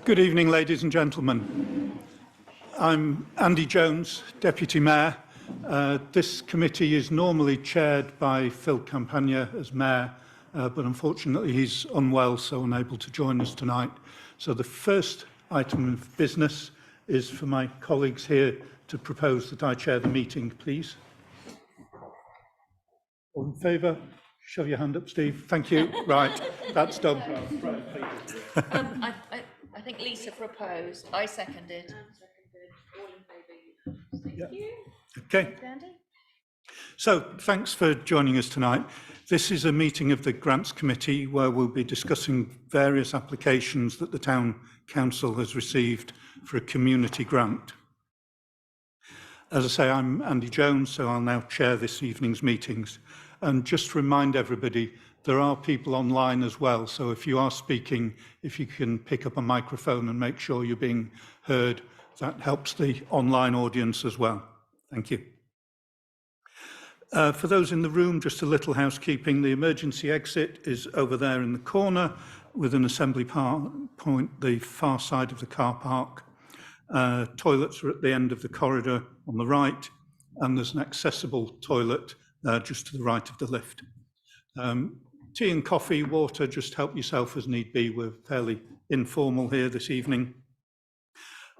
Good evening, ladies and gentlemen. I'm Andy Jones, Deputy Mayor. This committee is normally chaired by Phil Campagna as Mayor, but unfortunately he's unwell, so unable to join us tonight. So the first item of business is for my colleagues here to propose that I chair the meeting, please. All in favour? Shove your hand up, Steve. Thank you. Right, that's done. I think Lisa proposed. I seconded. All in favour. Thank you. Okay. Andy? So, thanks for joining us tonight. This is a meeting of the Grants Committee where we'll be discussing various applications that the Town Council has received for a community grant. As I say, I'm Andy Jones, so I'll now chair this evening's meetings. And just to remind everybody, there are people online as well, so if you are speaking, if you can pick up a microphone and make sure you're being heard, that helps the online audience as well. Thank you. For those in the room, just a little housekeeping. The emergency exit is over there in the corner with an assembly point, the far side of the car park. Toilets are at the end of the corridor on the right, and there's an accessible toilet just to the right of the lift. Tea and coffee, water, just help yourself as need be. We're fairly informal here this evening.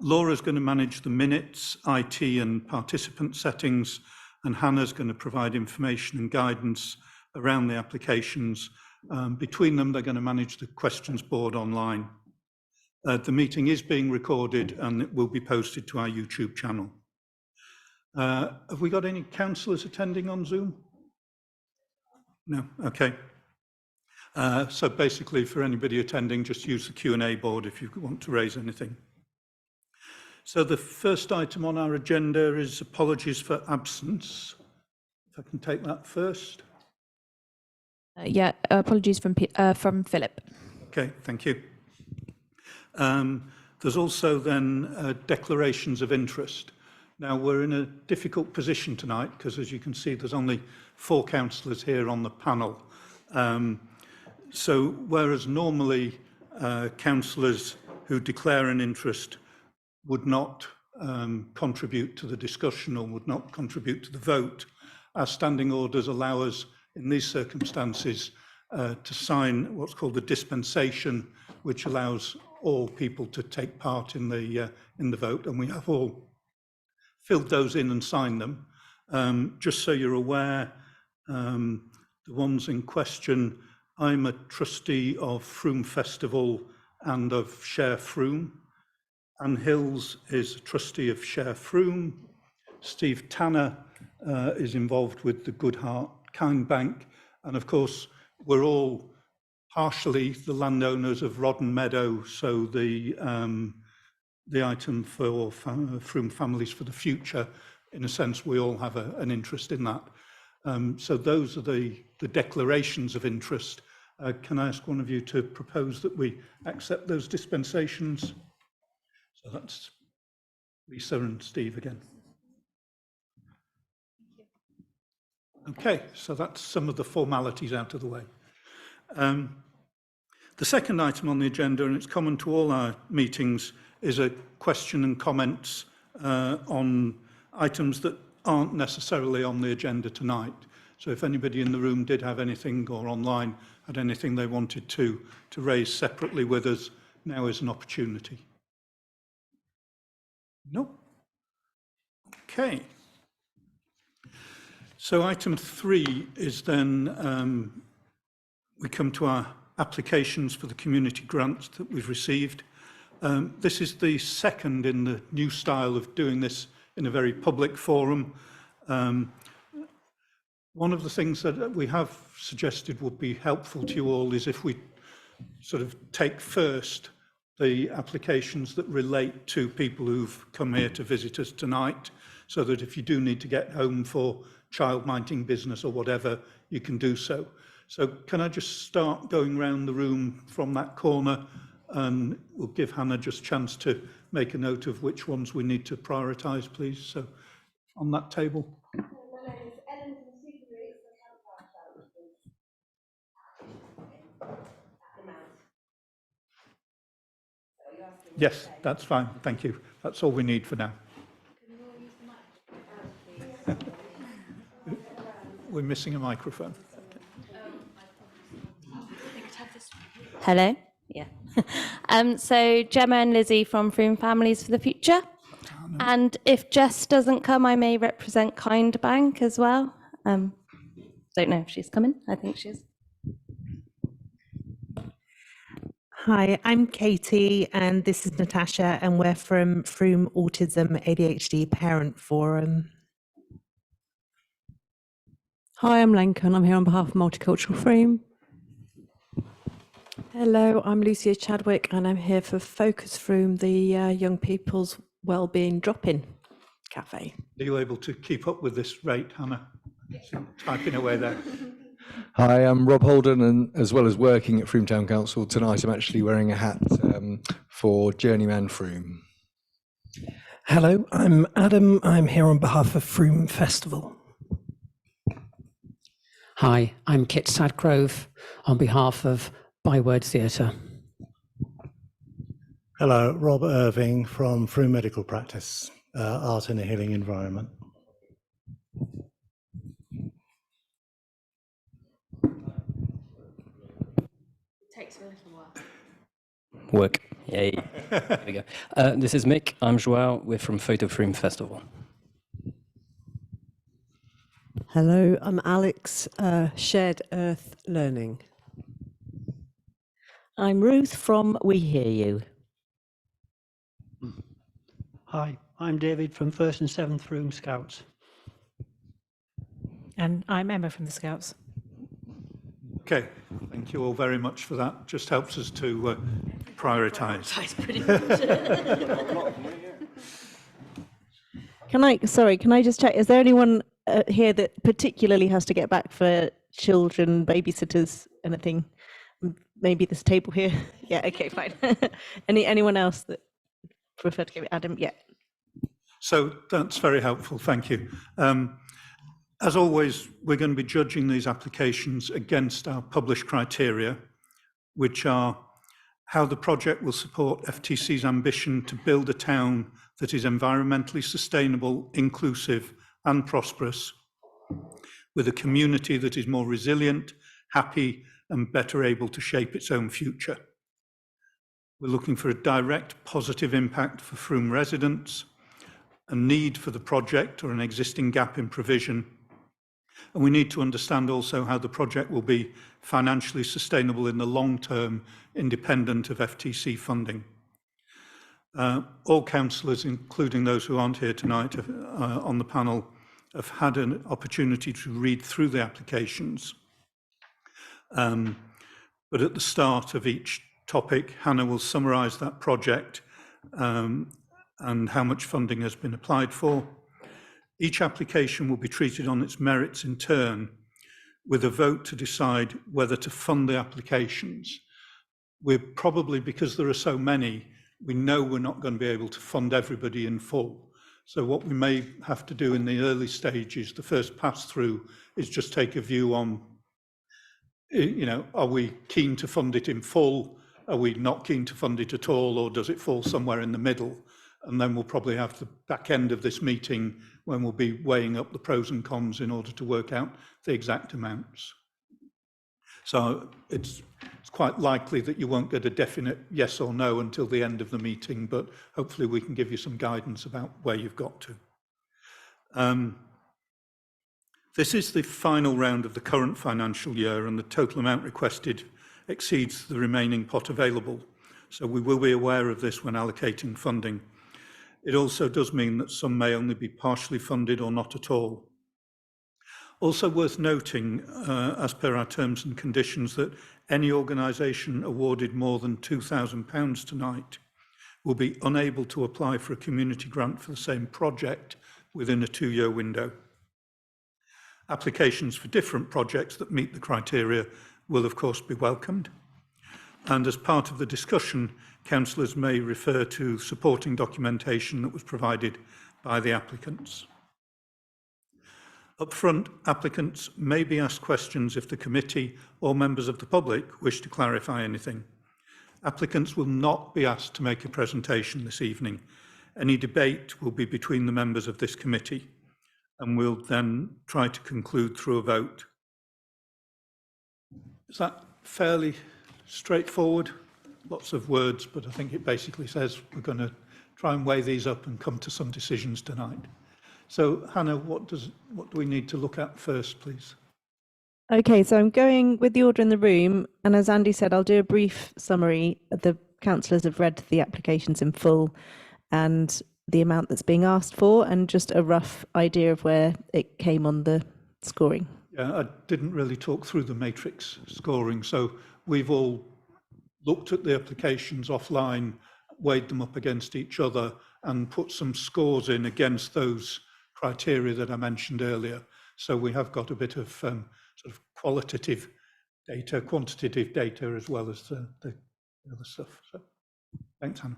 Laura's going to manage the minutes, IT and participant settings, and Hannah's going to provide information and guidance around the applications. Between them, they're going to manage the questions board online. The meeting is being recorded and it will be posted to our YouTube channel. Have we got any councillors attending on Zoom? No, okay. So basically for anybody attending, just use the Q&A board if you want to raise anything. So the first item on our agenda is apologies for absence. If I can take that first. Apologies from Philip. Okay, thank you. There's also then declarations of interest. Now, we're in a difficult position tonight because, as you can see, there's only 4 councillors here on the panel. So whereas normally councillors who declare an interest would not contribute to the discussion or would not contribute to the vote, our standing orders allow us, in these circumstances, to sign what's called the dispensation, which allows all people to take part in the vote, and we have all filled those in and signed them. Just so you're aware, the ones in question, I'm a trustee of Frome Festival and of Share Frome. Anne Hills is a trustee of Share Frome. Steve Tanner is involved with the Good Heart Kind Bank, and of course we're all partially the landowners of Rodden Meadow, so the item for Frome Families for the Future, in a sense, we all have an interest in that. So those are the declarations of interest. Can I ask one of you to propose that we accept those dispensations? So that's Lisa and Steve again. Okay, so that's some of the formalities out of the way. The second item on the agenda, and it's common to all our meetings, is a question and comments on items that aren't necessarily on the agenda tonight. So if anybody in the room did have anything or online had anything they wanted to raise separately with us, now is an opportunity. No? Okay. So item 3 is then, we come to our applications for the community grants that we've received. This is the second in the new style of doing this in a very public forum. One of the things that we have suggested would be helpful to you all is if we sort of take first the applications that relate to people who've come here to visit us tonight, so that if you do need to get home for child-minding business or whatever, you can do so. So can I just start going around the room from that corner, and we'll give Hannah just a chance to make a note of which ones we need to prioritise, please. So on that table. My name is Ellen from Supergroup, the Campfire Show, at the Mount. So you're asking Yes, that's fine. Thank you. That's all we need for now. We're missing a microphone. Hello. Yeah. So Gemma and Lizzie from Froome Families for the Future. And if Jess doesn't come, I may represent Kind Bank as well. Don't know if she's coming. I think she is. Hi, I'm Katie and this is Natasha and we're from Froome Autism ADHD Parent Forum. Hi, I'm Lenken. I'm here on behalf of Multicultural Frame. Hello, I'm Lucia Chadwick and I'm here for Focus Frome, the Young People's Wellbeing Drop-In Cafe. Are you able to keep up with this rate, Hannah? Typing away there. Hi, I'm Rob Holden, and as well as working at Frome Town Council, tonight I'm actually wearing a hat for Journeyman Frome. Hello, I'm Adam. I'm here on behalf of Frome Festival. Hi, I'm Kit Sadgrove on behalf of Byword Theatre. Hello, Rob Irving from Frome Medical Practice, Art in a Healing Environment. Takes a little while. Work. Yay. There we go. This is Mick. I'm Joao. We're from Photo Frome Festival. Hello, I'm Alex, Shared Earth Learning. I'm Ruth from We Hear You. Hi, I'm David from 1st and 7th Frome Scouts. And I'm Emma from the Scouts. Okay, thank you all very much for that. Just helps us to prioritise. Pretty much. Can I just check, is there anyone here that particularly has to get back for children, babysitters, anything? Maybe this table here? Yeah, okay, fine. Anyone else that prefer to give it? Adam, yeah. So that's very helpful, thank you. As always, we're going to be judging these applications against our published criteria, which are how the project will support FTC's ambition to build a town that is environmentally sustainable, inclusive and prosperous, with a community that is more resilient, happy and better able to shape its own future. We're looking for a direct positive impact for Frome residents, a need for the project or an existing gap in provision, and we need to understand also how the project will be financially sustainable in the long term, independent of FTC funding. All councillors, including those who aren't here tonight on the panel, have had an opportunity to read through the applications. But at the start of each topic, Hannah will summarise that project and how much funding has been applied for. Each application will be treated on its merits in turn, with a vote to decide whether to fund the applications. We're probably, because there are so many, we know we're not going to be able to fund everybody in full. So what we may have to do in the early stages, the first pass through, is just take a view on, you know, are we keen to fund it in full? Are we not keen to fund it at all? Or does it fall somewhere in the middle? And then we'll probably have the back end of this meeting when we'll be weighing up the pros and cons in order to work out the exact amounts. So it's quite likely that you won't get a definite yes or no until the end of the meeting, but hopefully we can give you some guidance about where you've got to. This is the final round of the current financial year, and the total amount requested exceeds the remaining pot available. So we will be aware of this when allocating funding. It also does mean that some may only be partially funded or not at all. Also worth noting, as per our terms and conditions, that any organisation awarded more than £2,000 tonight will be unable to apply for a community grant for the same project within a 2-year window. Applications for different projects that meet the criteria will of course be welcomed. And as part of the discussion, councillors may refer to supporting documentation that was provided by the applicants. Up front, applicants may be asked questions if the committee or members of the public wish to clarify anything. Applicants will not be asked to make a presentation this evening. Any debate will be between the members of this committee, and we'll then try to conclude through a vote. Is that fairly straightforward? Lots of words, but I think it basically says we're going to try and weigh these up and come to some decisions tonight. So, Hannah, what do we need to look at first, please? Okay, so I'm going with the order in the room, and as Andy said, I'll do a brief summary. The councillors have read the applications in full and the amount that's being asked for, and just a rough idea of where it came on the scoring. Yeah, I didn't really talk through the matrix scoring, so we've all looked at the applications offline, weighed them up against each other, and put some scores in against those criteria that I mentioned earlier. So we have got a bit of sort of qualitative data, quantitative data, as well as the other stuff. So thanks, Hannah.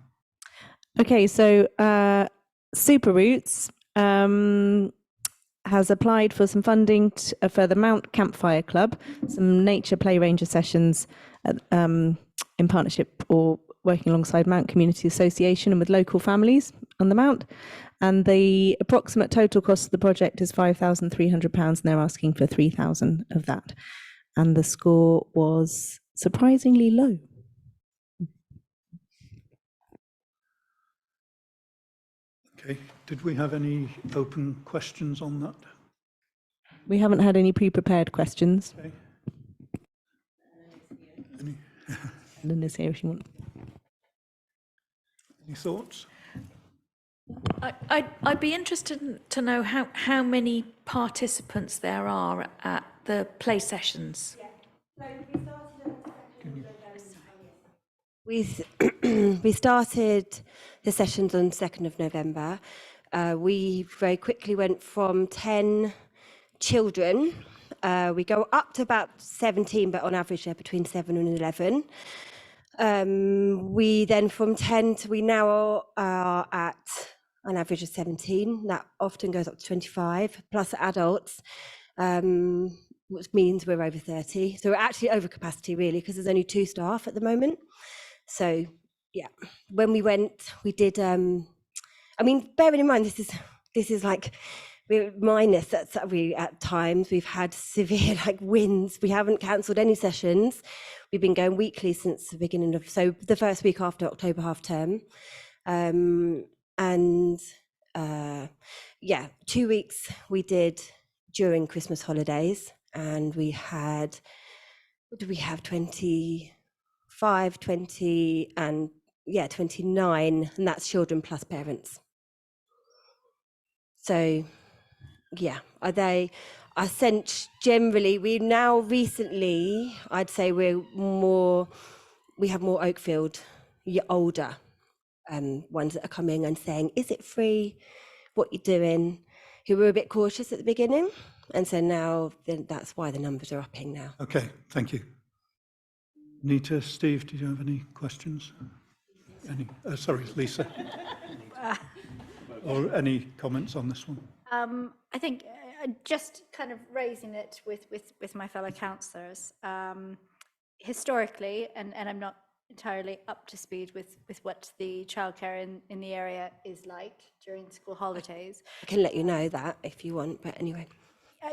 Okay, so Super Roots has applied for some funding for the Mount Campfire Club, some nature play ranger sessions in partnership or working alongside Mount Community Association and with local families on the Mount. And the approximate total cost of the project is £5,300, and they're asking for 3,000 of that. And the score was surprisingly low. Okay, did we have any open questions on that? We haven't had any pre-prepared questions. Okay. Ellen is here if you want. Any thoughts? I'd be interested to know how many participants there are at the play sessions. We started the sessions on 2nd of November. We very quickly went from 10 children. We go up to about 17, but on average they're between 7 and 11. We then from 10 to we now are at an average of 17. That often goes up to 25 plus adults, which means we're over 30. So we're actually over capacity really, because there's only 2 staff at the moment. So yeah, when we went, we did. I mean, bearing in mind this is like we're minus. That's we at times we've had severe like winds. We haven't cancelled any sessions. We've been going weekly since the beginning of the first week after October half term, and yeah, 2 weeks we did during Christmas holidays, and we had what did we have 25, 20, and yeah 29, and that's children plus parents. So yeah, I sense generally we now recently I'd say we have more Oakfield older ones that are coming and saying, is it free, what you're doing, who were a bit cautious at the beginning, and so now that's why the numbers are upping now. Okay, thank you. Nita, Steve, did you have any questions? Sorry, Lisa. Or any comments on this one? I think just kind of raising it with my fellow councillors, historically, and I'm not entirely up to speed with what the childcare in the area is like during school holidays. I can let you know that if you want, but anyway.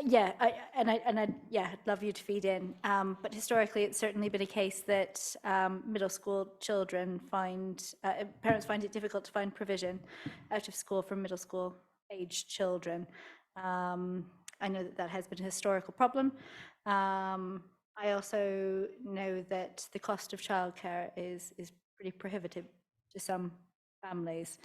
Yeah, I'd love you to feed in. But historically, it's certainly been a case that middle school children parents find it difficult to find provision out of school for middle school aged children. I know that has been a historical problem. I also know that the cost of childcare is pretty prohibitive to some families.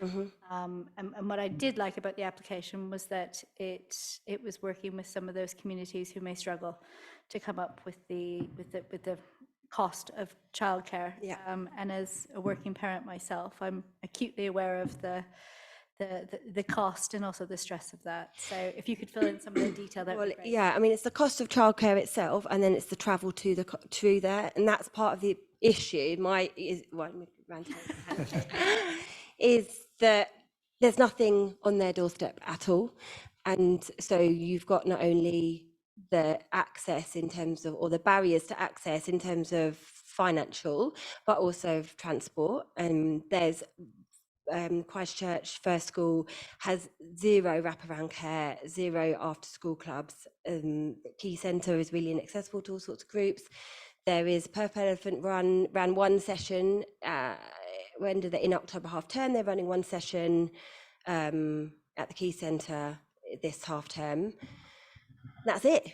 And what I did like about the application was that it was working with some of those communities who may struggle to come up with the cost of childcare. Yeah. And as a working parent myself, I'm acutely aware of the cost and also the stress of that. So if you could fill in some of the detail, that would be great. Yeah, I mean, it's the cost of childcare itself, and then it's the travel to there, and that's part of the issue. Is that there's nothing on their doorstep at all, and so you've got not only the access in terms of, or the barriers to access in terms of financial, but also of transport. And there's Christchurch First School has 0 wraparound care, 0 after school clubs. The Key Centre is really inaccessible to all sorts of groups. There is Purple Elephant ran one session in October half term. They're running one session at the Key Centre this half term. That's it.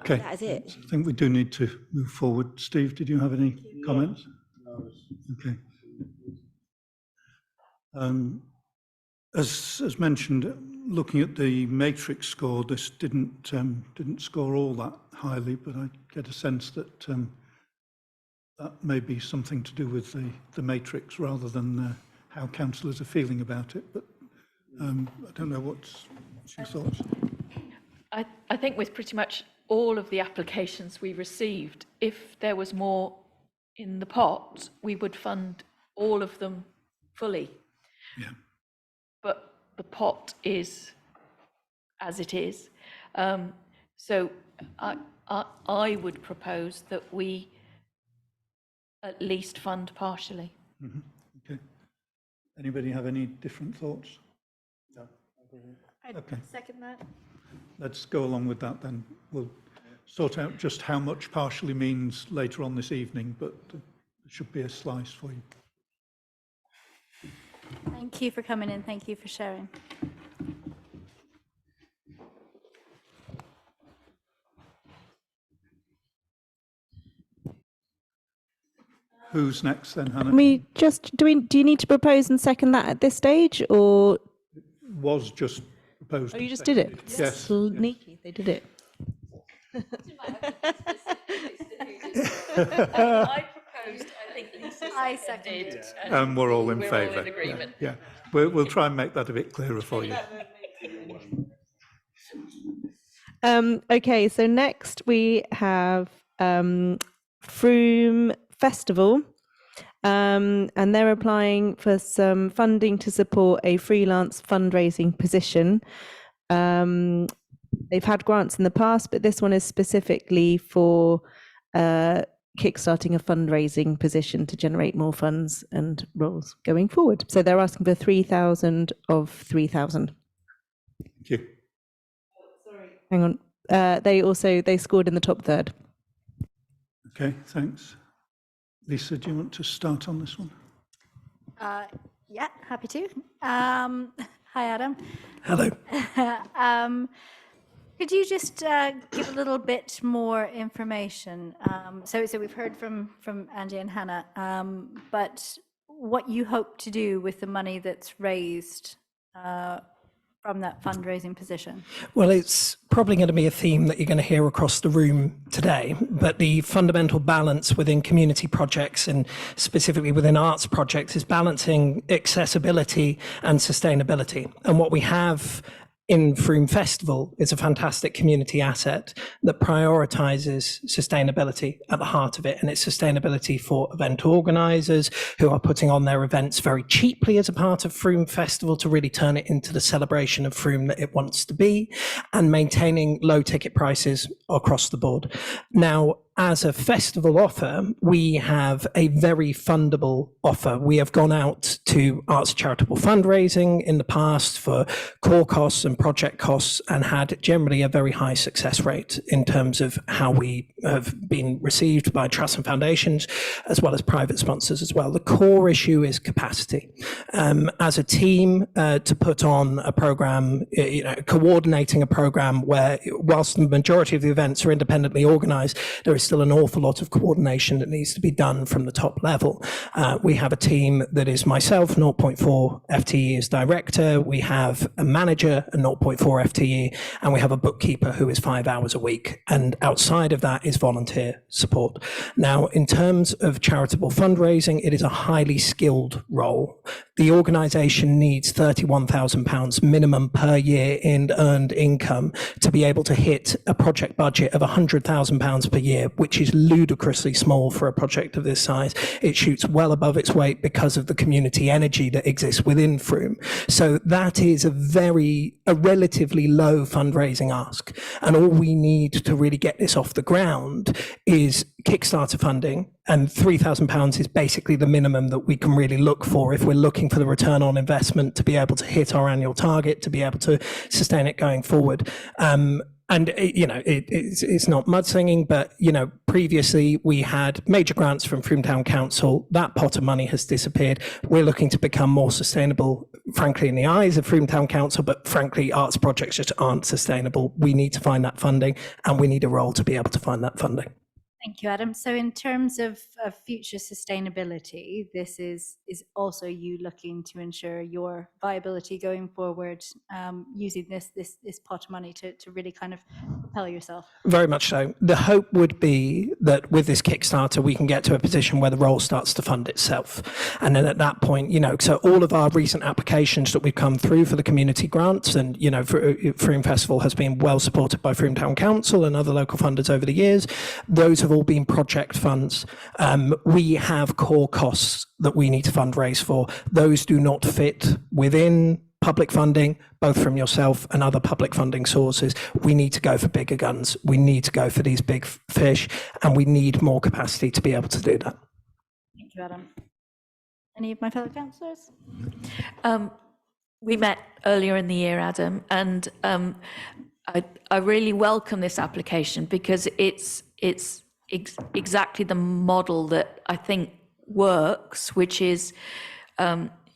Okay. That is it. I think we do need to move forward. Steve, did you have any comments? No. Okay. As mentioned, looking at the matrix score, this didn't score all that highly, but I get a sense that that may be something to do with the matrix rather than how councillors are feeling about it. But I don't know what's your thoughts. I think with pretty much all of the applications we received, if there was more in the pot, we would fund all of them fully. Yeah. But the pot is as it is. So I would propose that we at least fund partially. Mm-hmm. Okay. Anybody have any different thoughts? No. Okay. Second that. Let's go along with that then. We'll sort out just how much partially means later on this evening, but there should be a slice for you. Thank you for coming in. Thank you for sharing. Who's next then, Hannah? Do you need to propose and second that at this stage, or? Was just proposed. Oh, you just did it? Yes. Sneaky, they did it. I proposed, I think Lisa I seconded. And we're all in We're favour. all in agreement. Yeah. We'll try and make that a bit clearer for you. Okay, so next we have Froome Festival, and they're applying for some funding to support a freelance fundraising position. They've had grants in the past, but this one is specifically for kickstarting a fundraising position to generate more funds and roles going forward. So they're asking for 3,000 of 3,000. Thank you. Hang on. They scored in the top third. Okay, thanks. Lisa, do you want to start on this one? Yeah, happy to. Hi, Adam. Hello. Could you just give a little bit more information? So we've heard from Angie and Hannah, but what you hope to do with the money that's raised from that fundraising position? Well, it's probably going to be a theme that you're going to hear across the room today, but the fundamental balance within community projects and specifically within arts projects is balancing accessibility and sustainability. And what we have in Froome Festival is a fantastic community asset that prioritizes sustainability at the heart of it. And it's sustainability for event organizers who are putting on their events very cheaply as a part of Froome Festival to really turn it into the celebration of Froome that it wants to be, and maintaining low ticket prices across the board. Now, as a festival offer, we have a very fundable offer. We have gone out to arts charitable fundraising in the past for core costs and project costs and had generally a very high success rate in terms of how we have been received by trusts and foundations, as well as private sponsors as well. The core issue is capacity. As a team, to put on a program, coordinating a program where, whilst the majority of the events are independently organized, there is still an awful lot of coordination that needs to be done from the top level. We have a team that is myself, 0.4 FTE as director. We have a manager, a 0.4 FTE, and we have a bookkeeper who is 5 hours a week. And outside of that is volunteer support. Now, in terms of charitable fundraising, it is a highly skilled role. The organisation needs £31,000 minimum per year in earned income to be able to hit a project budget of £100,000 per year, which is ludicrously small for a project of this size. It shoots well above its weight because of the community energy that exists within Frome. So that is a relatively low fundraising ask. And all we need to really get this off the ground is Kickstarter funding, and £3,000 is basically the minimum that we can really look for if we're looking for the return on investment to be able to hit our annual target, to be able to sustain it going forward. It's not mudslinging, but, previously we had major grants from Frome Town Council. That pot of money has disappeared. We're looking to become more sustainable, frankly, in the eyes of Frome Town Council, but frankly, arts projects just aren't sustainable. We need to find that funding, and we need a role to be able to find that funding. Thank you, Adam. So in terms of future sustainability, this is also you looking to ensure your viability going forward, using this pot of money to really kind of propel yourself. Very much so. The hope would be that with this Kickstarter, we can get to a position where the role starts to fund itself. And then at that point, so all of our recent applications that we've come through for the community grants, and, Frome Festival has been well supported by Frome Town Council and other local funders over the years. Those have all been project funds. We have core costs that we need to fundraise for. Those do not fit within public funding, both from yourself and other public funding sources. We need to go for bigger guns. We need to go for these big fish, and we need more capacity to be able to do that. Thank you, Adam. Any of my fellow councillors? We met earlier in the year, Adam, and I really welcome this application because it's exactly the model that I think works, which is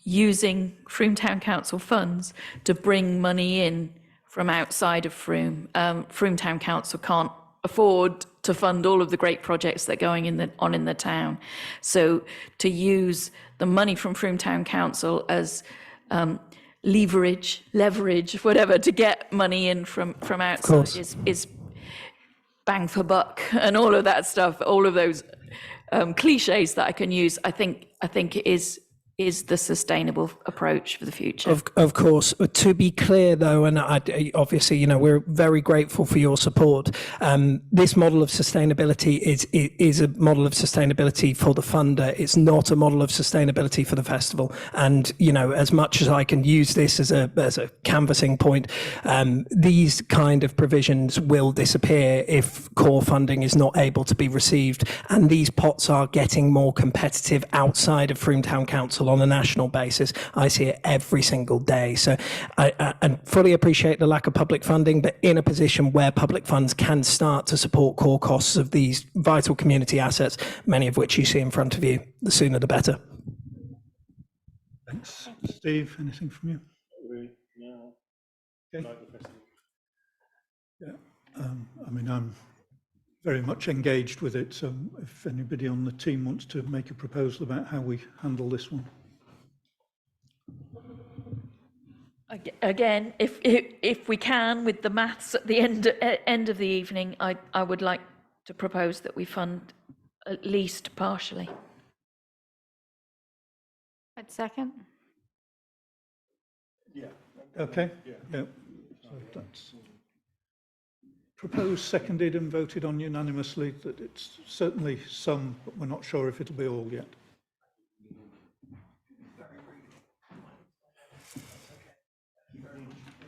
using Frome Town Council funds to bring money in from outside of Frome. Frome Town Council can't afford to fund all of the great projects that are going on in the town. So to use the money from Frome Town Council as leverage, whatever, to get money in from outside is bang for buck and all of that stuff, all of those cliches that I can use. I think is the sustainable approach for the future. Of course. To be clear, though, and obviously, we're very grateful for your support. This model of sustainability is a model of sustainability for the funder. It's not a model of sustainability for the festival. And, as much as I can use this as a canvassing point, these kind of provisions will disappear if core funding is not able to be received. And these pots are getting more competitive outside of Frome Town Council on a national basis. I see it every single day. So I fully appreciate the lack of public funding, but in a position where public funds can start to support core costs of these vital community assets, many of which you see in front of you, the sooner the better. Thanks. Steve, anything from you? Okay. Yeah, I'm very much engaged with it, so if anybody on the team wants to make a proposal about how we handle this one. Again, if we can, with the maths at the end of the evening, I would like to propose that we fund at least partially. I'd second. Yeah. Okay. Yeah. So that's proposed, seconded and voted on unanimously that it's certainly some, but we're not sure if it'll be all yet.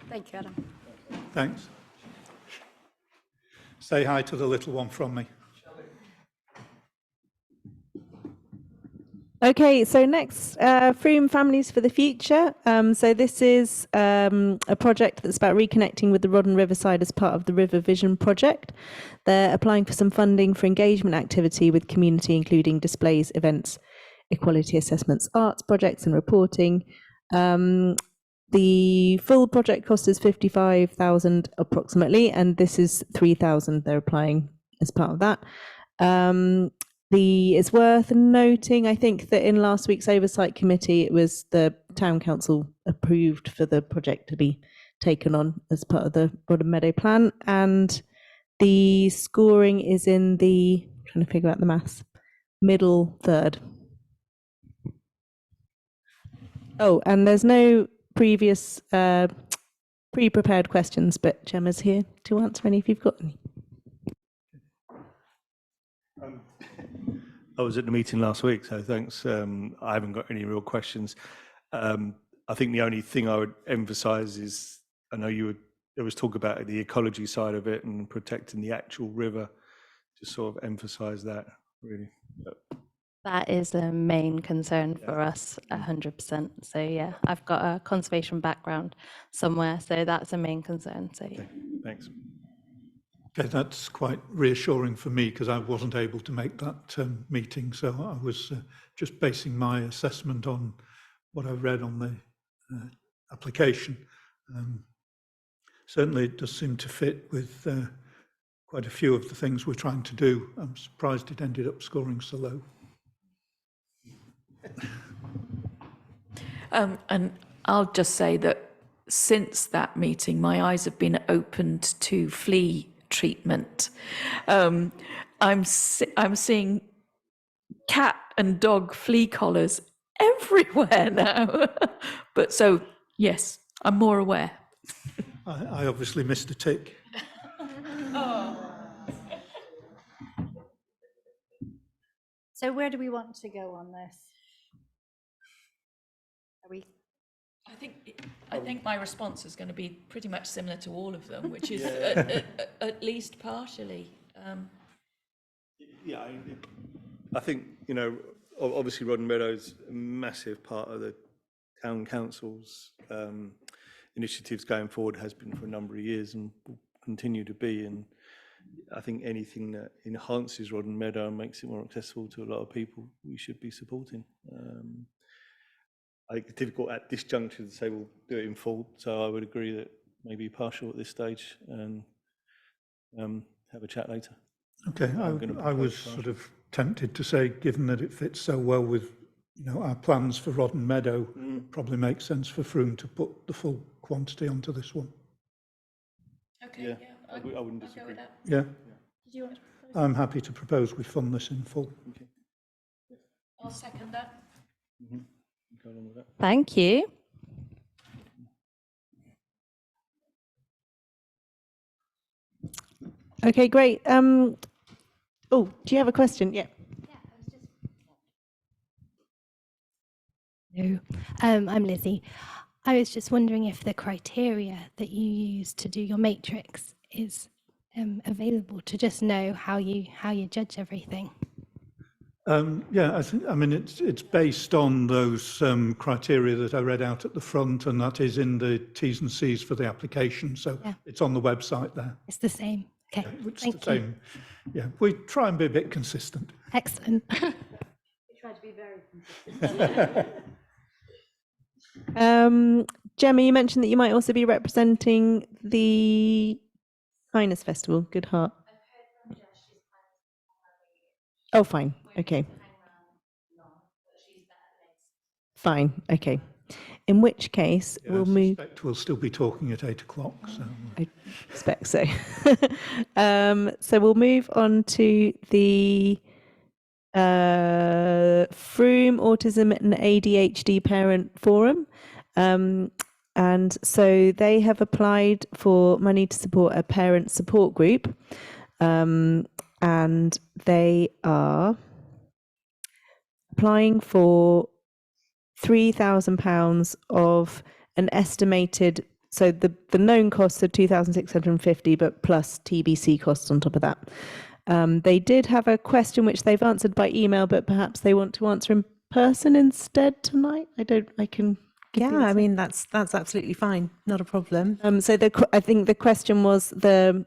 Thank you, Adam. Thanks. Say hi to the little one from me. Okay, so next, Frome Families for the Future. So this is a project that's about reconnecting with the Rod and Riverside as part of the River Vision project. They're applying for some funding for engagement activity with community, including displays, events, equality assessments, arts projects and reporting. The full project cost is 55,000 approximately, and this is 3,000 they're applying as part of that. It's worth noting, I think, that in last week's oversight committee, it was the town council approved for the project to be taken on as part of the Rod and Meadow plan, and the scoring is in the, I'm trying to figure out the maths, middle third. Oh, and there's no previous pre-prepared questions, but Gemma's here to answer any if you've got any. I was at the meeting last week, so thanks. I haven't got any real questions. I think the only thing I would emphasise is, I know there was talk about the ecology side of it and protecting the actual river. Just sort of emphasise that, really. That is a main concern for us, 100%. So yeah, I've got a conservation background somewhere, so that's a main concern. So yeah. Okay, thanks. Okay, that's quite reassuring for me because I wasn't able to make that meeting. So I was just basing my assessment on what I read on the application. Certainly it does seem to fit with quite a few of the things we're trying to do. I'm surprised it ended up scoring so low. And I'll just say that since that meeting, my eyes have been opened to flea treatment. I'm seeing cat and dog flea collars everywhere now. But so, yes, I'm more aware. I obviously missed a tick. So where do we want to go on this? Are we? I think my response is going to be pretty much similar to all of them, which is at least partially. Yeah, I think, obviously Rodden Meadows, a massive part of the town council's initiatives going forward, has been for a number of years and will continue to be. And I think anything that enhances Rodden Meadow and makes it more accessible to a lot of people, we should be supporting. I think it's difficult at this juncture to say we'll do it in full, so I would agree that maybe partial at this stage and have a chat later. Okay, I was sort of tempted to say, given that it fits so well with our plans for Rodden Meadow, probably makes sense for Frome to put the full quantity onto this one. Okay, yeah, I wouldn't disagree. Yeah. Did you want to propose? I'm happy to propose we fund this in full. Okay. I'll second that. Mm-hmm. Go along with that. Thank you. Okay, great. Oh, do you have a question? Yeah. Hello, I'm Lizzie. I was just wondering if the criteria that you use to do your matrix is available to just know how you judge everything. Yeah, I mean, it's based on those criteria that I read out at the front, and that is in the T's and C's for the application. So Yeah. it's on the website there. It's the same. Okay, Yeah, it's thank the you. same. Yeah, we try and be a bit consistent. Excellent. We try to be very consistent. Gemma, you mentioned that you might also be representing the Kindness Festival, Good Heart. Oh, fine. Okay. Fine. Okay. In which case, Yeah, we'll I move. suspect we'll still be talking at 8 o'clock. So I expect so. So we'll move on to the Frome Autism and ADHD Parent Forum. And so they have applied for money to support a parent support group. And they are applying for £3,000 of an estimated, so the known costs are 2,650, but plus TBC costs on top of that. They did have a question which they've answered by email, but perhaps they want to answer in person instead tonight. I can. Yeah, I mean, that's absolutely fine. Not a problem. So I think the question was the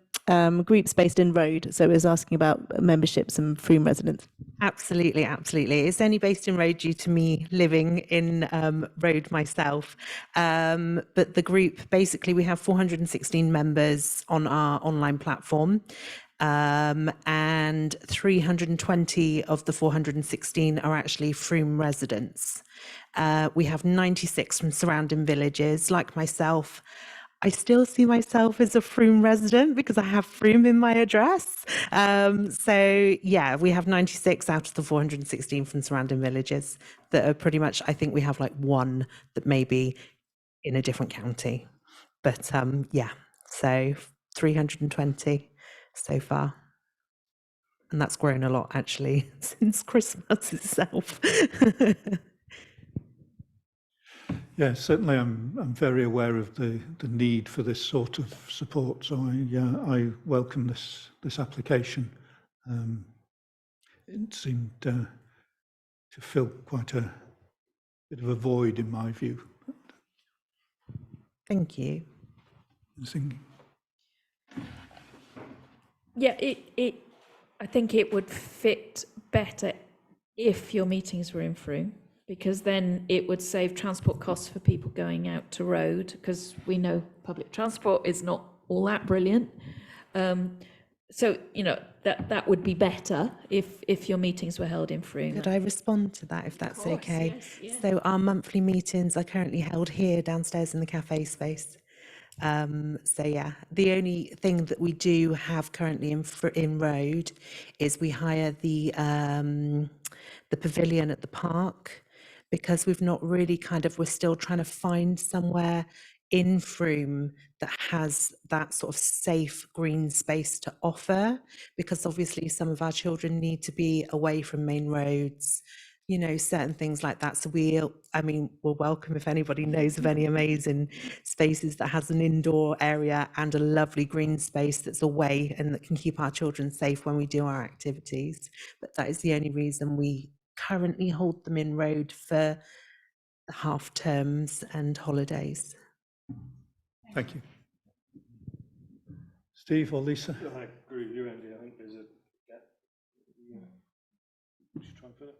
group's based in Road, so it was asking about memberships and Frome residents. Absolutely, absolutely. It's only based in Road due to me living in Road myself. But the group, basically, we have 416 members on our online platform. And 320 of the 416 are actually Frome residents. We have 96 from surrounding villages. Like myself, I still see myself as a Frome resident because I have Frome in my address. So yeah, we have 96 out of the 416 from surrounding villages that are pretty much, I think we have like one that may be in a different county. But yeah, so 320 so far. and that's grown a lot actually since Christmas itself. Yeah, certainly I'm very aware of the need for this sort of support, so I welcome this application. It seemed to fill quite a bit of a void in my view. Thank you. Yeah, I think it would fit better if your meetings were in Frome, because then it would save transport costs for people going out to road, because we know public transport is not all that brilliant. So, you know, that would be better if your meetings were held in Frome. Could I respond to that, if that's course, okay? yes, yeah. So our monthly meetings are currently held here downstairs in the cafe space. So yeah, the only thing that we do have currently in Road is we hire the pavilion at the park, because we've not really we're still trying to find somewhere in Frome that has that sort of safe green space to offer, because obviously some of our children need to be away from main roads, you know, certain things like that. So we're welcome if anybody knows of any amazing spaces that has an indoor area and a lovely green space that's away and that can keep our children safe when we do our activities. But that is the only reason we currently hold them in Road for the half terms and holidays. Thank you. Steve or Lisa? I agree with you, Andy. I think there's a gap. Would you try and fill it?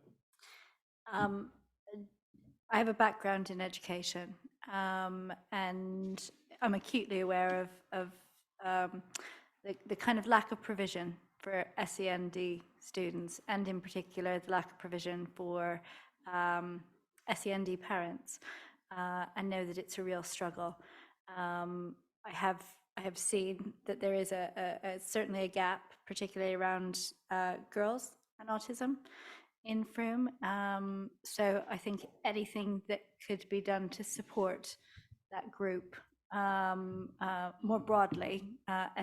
I have a background in education, and I'm acutely aware of the kind of lack of provision for SEND students, and in particular the lack of provision for SEND parents. I know that it's a real struggle. I have seen that there is certainly a gap, particularly around girls and autism in Frome. So I think anything that could be done to support that group more broadly,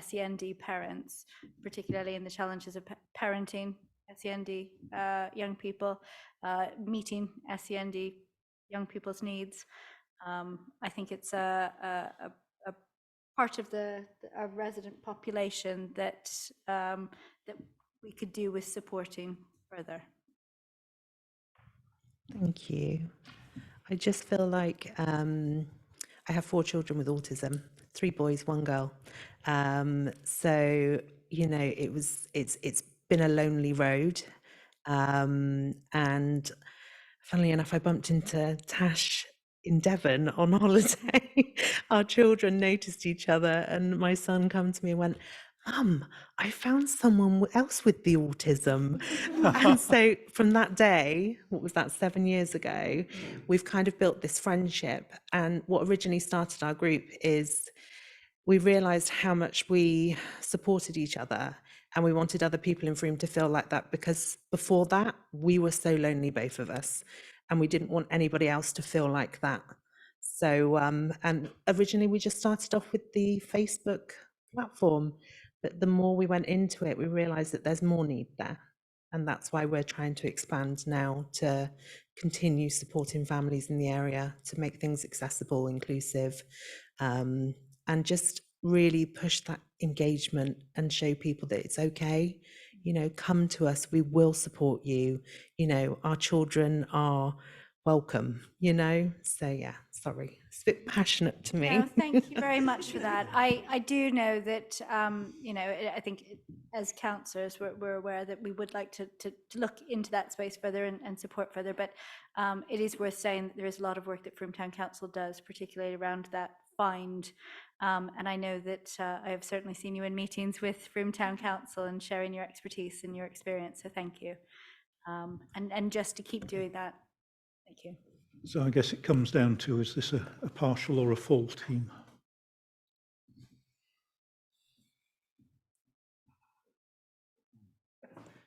SEND parents, particularly in the challenges of parenting SEND young people, meeting SEND young people's needs. I think it's a part of our resident population that that we could do with supporting further. Thank you. I just feel like I have 4 children with autism, 3 boys, 1 girl. So, you know, it's been a lonely road. And funnily enough, I bumped into Tash in Devon on holiday. Our children noticed each other, and my son came to me and went, "Mum, I found someone else with the autism." And so from that day, what was that, 7 years ago, we've kind of built this friendship. And what originally started our group is we realized how much we supported each other, and we wanted other people in Frome to feel like that, because before that, we were so lonely, both of us, and we didn't want anybody else to feel like that. So, and originally we just started off with the Facebook platform, but the more we went into it, we realized that there's more need there. And that's why we're trying to expand now to continue supporting families in the area, to make things accessible, inclusive, and just really push that engagement and show people that it's okay. You know, come to us, we will support you. You know, our children are welcome, you know? So yeah, sorry, it's a bit passionate to me. No, thank you very much for that. I do know that, you know, I think as councillors, we're aware that we would like to look into that space further and support further, but it is worth saying that there is a lot of work that Frome Town Council does, particularly around that find. And I know that I have certainly seen you in meetings with Frome Town Council and sharing your expertise and your experience, so thank you. And just to keep doing that, thank you. So I guess it comes down to, is this a partial or a full team?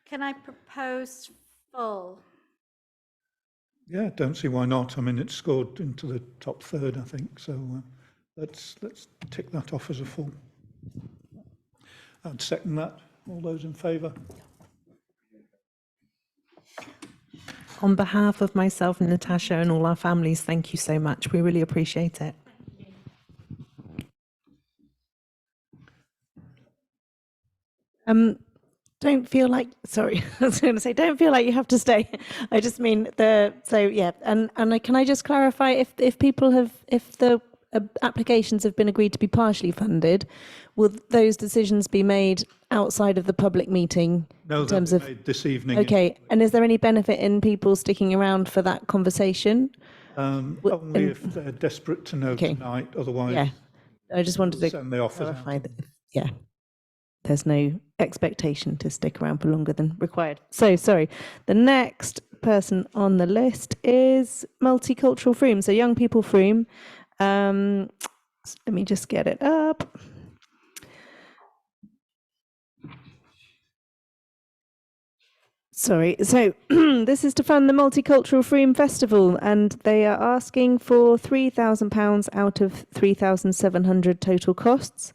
Can I propose full? Yeah, don't see why not. I mean, it's scored into the top third, I think. So let's tick that off as a full. I'd second that. All those in favour? On behalf of myself and Natasha and all our families, thank you so much. We really appreciate it. Don't feel like, sorry, I was going to say, don't feel like you have to stay. I just mean can I just clarify if people have, if the applications have been agreed to be partially funded, will those decisions be made outside of the public meeting? No, in terms of made this evening. Okay, and is there any benefit in people sticking around for that conversation? Only if they're desperate to know tonight, otherwise. Yeah, I just wanted to send the offers out. clarify that, there's no expectation to stick around for longer than required. So, sorry, the next person on the list is Multicultural Froome, so Young People Froome. Let me just get it up. Sorry, so this is to fund the Multicultural Froome Festival, and they are asking for £3,000 out of 3,700 total costs.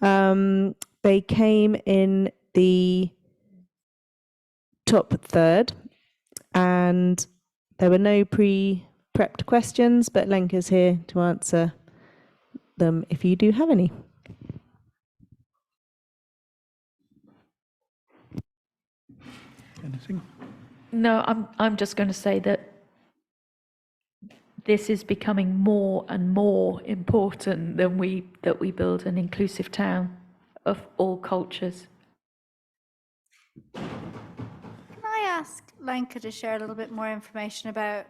They came in the top third, and there were no pre-prepped questions, but Lenka's here to answer them if you do have any. Anything? No, I'm just going to say that this is becoming more and more important that we build an inclusive town of all cultures. Can I ask Lenka to share a little bit more information about,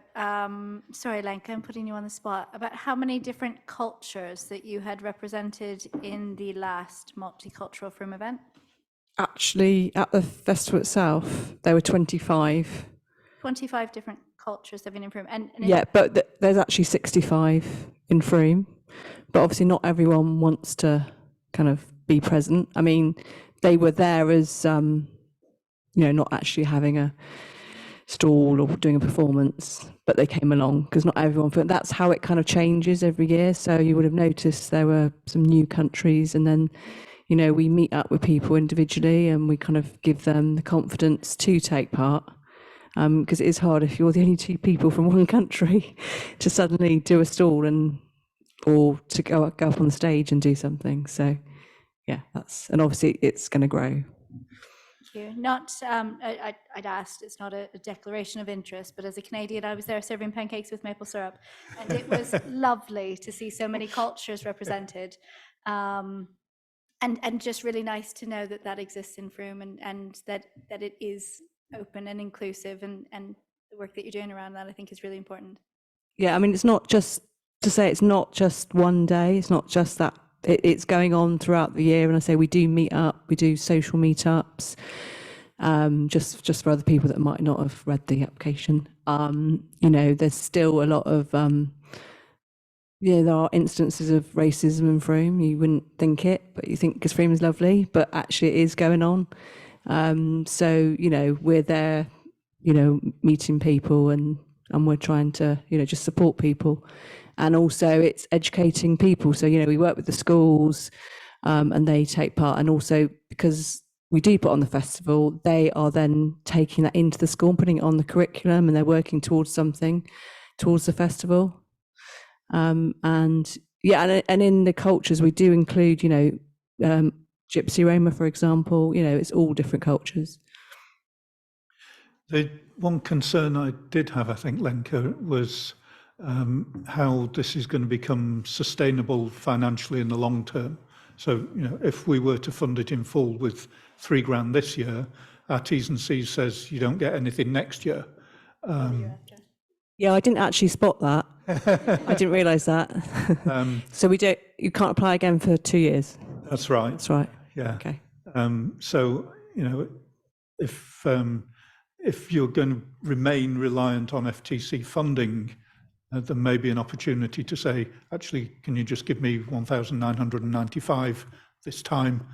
sorry Lenka, I'm putting you on the spot, about how many different cultures that you had represented in the last Multicultural Froome event? Actually, at the festival itself, there were 25. 25 different cultures that have been in Froome. And Yeah, but there's actually 65 in Froome. But obviously not everyone wants to kind of be present. I mean, they were there as, not actually having a stall or doing a performance, but they came along because not everyone, that's how it kind of changes every year. So you would have noticed there were some new countries, and then, we meet up with people individually and we kind of give them the confidence to take part. Because it is hard if you're the only two people from one country to suddenly do a stall or to go up on the stage and do something. So yeah, and obviously it's going to grow. Thank you. Not, I'd asked, it's not a declaration of interest, but as a Canadian, I was there serving pancakes with maple syrup, and it was lovely to see so many cultures represented. And just really nice to know that that exists in Froome, and that it is open and inclusive, and the work that you're doing around that, I think, is really important. Yeah, I mean, it's not just to say it's not just one day. It's not just that. It's going on throughout the year, and I say we do meet up, we do social meetups, just for other people that might not have read the application. There's still a lot of there are instances of racism in Froome. You wouldn't think it, but you think because Froome is lovely, but actually it is going on. So we're there, meeting people, and we're trying to just support people. And also it's educating people. So, we work with the schools and they take part. And also because we do put on the festival, they are then taking that into the school and putting it on the curriculum, and they're working towards something, towards the festival. And in the cultures, we do include, Gypsy Roma, for example, it's all different cultures. The one concern I did have, I think, Lenka, was how this is going to become sustainable financially in the long term. So, if we were to fund it in full with £3,000 this year, our T's and C's says you don't get anything next year. Yeah, I didn't actually spot that. I didn't realise that. So you can't apply again for 2 years. That's right. That's right. Yeah. Okay. So, if you're going to remain reliant on FTC funding, there may be an opportunity to say, actually, can you just give me 1,995 this time,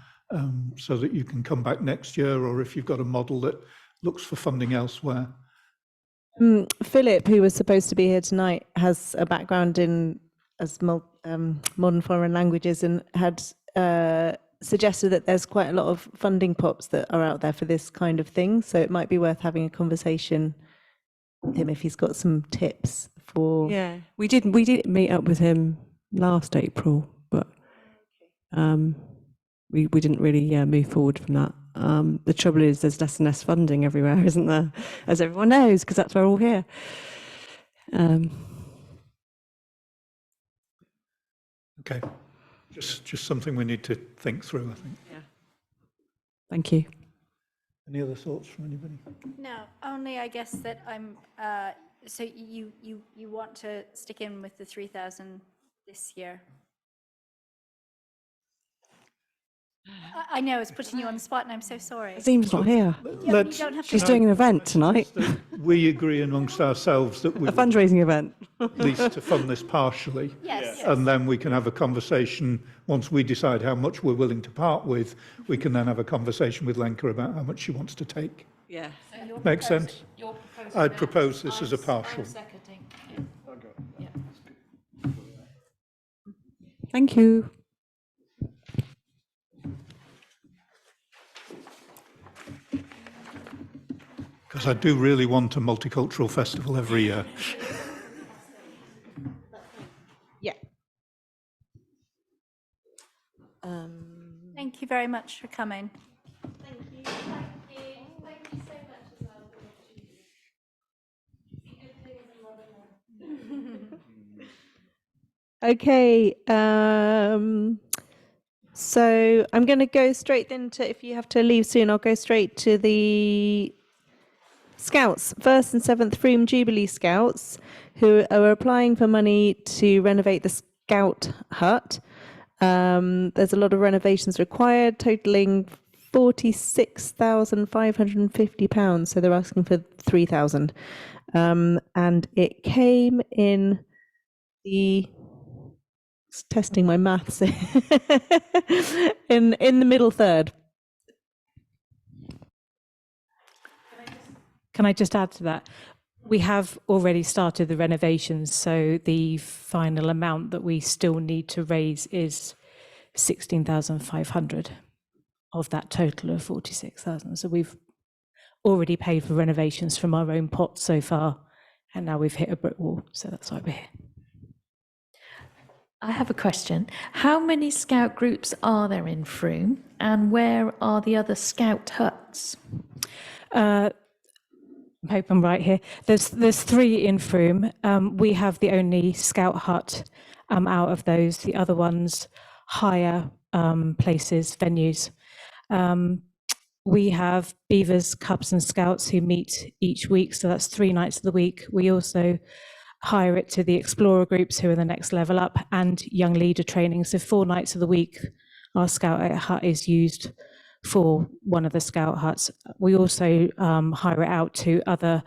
so that you can come back next year, or if you've got a model that looks for funding elsewhere. Philip, who was supposed to be here tonight, has a background in modern foreign languages, and had suggested that there's quite a lot of funding pots that are out there for this kind of thing. So it might be worth having a conversation him if he's got some tips for. Yeah, we did meet up with him last April, but we didn't really move forward from that. The trouble is there's less and less funding everywhere, isn't there? As everyone knows, because that's why we're all here. Okay, just something we need to think through, I think. Yeah. Thank you. Any other thoughts from anybody? No, only I guess that I'm, so you want to stick in with the 3,000 this year? I know, it's putting you on the spot and I'm so sorry. Azim's not here. Yeah, but you don't have to- She's doing an event tonight. We agree amongst ourselves that we A fundraising event. at least to fund this partially. Yes. Yes. And then we can have a conversation, once we decide how much we're willing to part with, we can then have a conversation with Lenka about how much she wants to take. Yeah. Make sense? I'd propose this as a partial. Thank you. Because I do really want a multicultural festival every year. Yeah. Thank you very much for coming. Okay, so I'm going to go straight into, if you have to leave soon, I'll go straight to the Scouts, 1st and 7th Froome Jubilee Scouts, who are applying for money to renovate the Scout hut. There's a lot of renovations required, totaling £46,550, so they're asking for 3,000. And it came in the... testing my maths in the middle third. Can I just add to that? We have already started the renovations, so the final amount that we still need to raise is 16,500 of that total of 46,000. So we've already paid for renovations from our own pot so far, and now we've hit a brick wall, so that's why we're here. I have a question. How many Scout groups are there in Frome, and where are the other Scout huts? I hope I'm right here. There's 3 in Frome. We have the only Scout hut out of those. The other ones hire places, venues. We have Beavers, Cubs and Scouts who meet each week, so that's 3 nights of the week. We also hire it to the Explorer groups who are the next level up, and Young Leader training. So 4 nights of the week, our Scout hut is used for one of the Scout huts. We also hire it out to other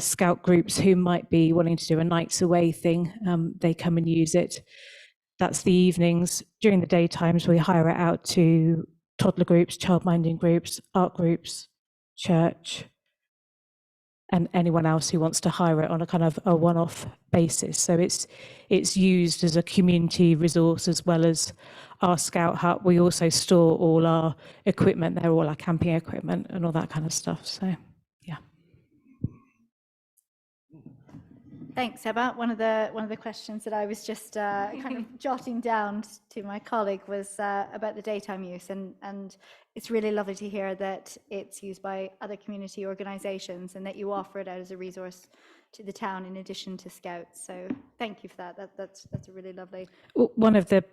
Scout groups who might be wanting to do a nights away thing. They come and use it. That's the evenings. During the daytimes, we hire it out to toddler groups, childminding groups, art groups, church, and anyone else who wants to hire it on a kind of a one-off basis. So it's used as a community resource as well as our Scout hut. We also store all our equipment there, all our camping equipment and all that kind of stuff. So, yeah. Thanks, Emma. One of the questions that I was just kind of jotting down to my colleague was about the daytime use, and it's really lovely to hear that it's used by other community organisations and that you offer it out as a resource to the town in addition to Scouts. So thank you for that. That's a really lovely. One of the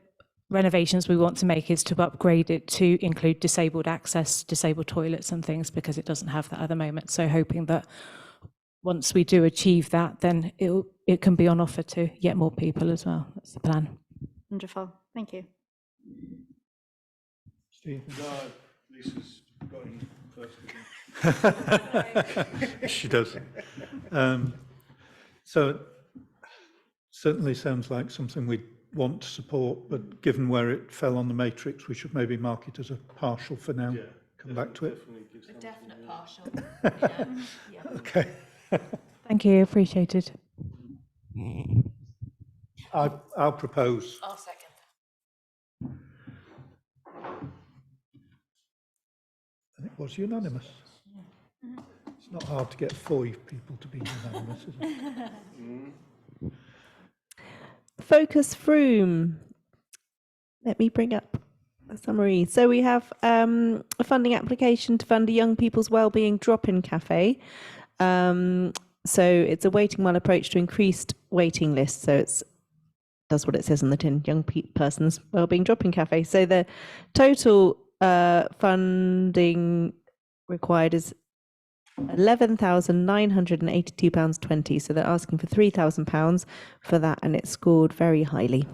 renovations we want to make is to upgrade it to include disabled access, disabled toilets and things, because it doesn't have that at the moment. So hoping that once we do achieve that, then it can be on offer to yet more people as well. That's the plan. Wonderful. Thank you. Steve? No, Lisa's going first. She does. So certainly sounds like something we want to support, but given where it fell on the matrix, we should maybe mark it as a partial for now. Yeah, come back to it. A definite partial. Yeah. Okay. Thank you, appreciated. I'll propose. I'll second. And it was unanimous. It's not hard to get 5 people to be unanimous, is it? Focus Froome. Let me bring up a summary. So we have a funding application to fund a young people's wellbeing drop-in cafe. So it's a waiting well approach to increased waiting lists. So it's does what it says on the tin, young person's wellbeing drop-in cafe. So the total funding required is £11,982.20. So they're asking for £3,000 for that, and it's scored very highly.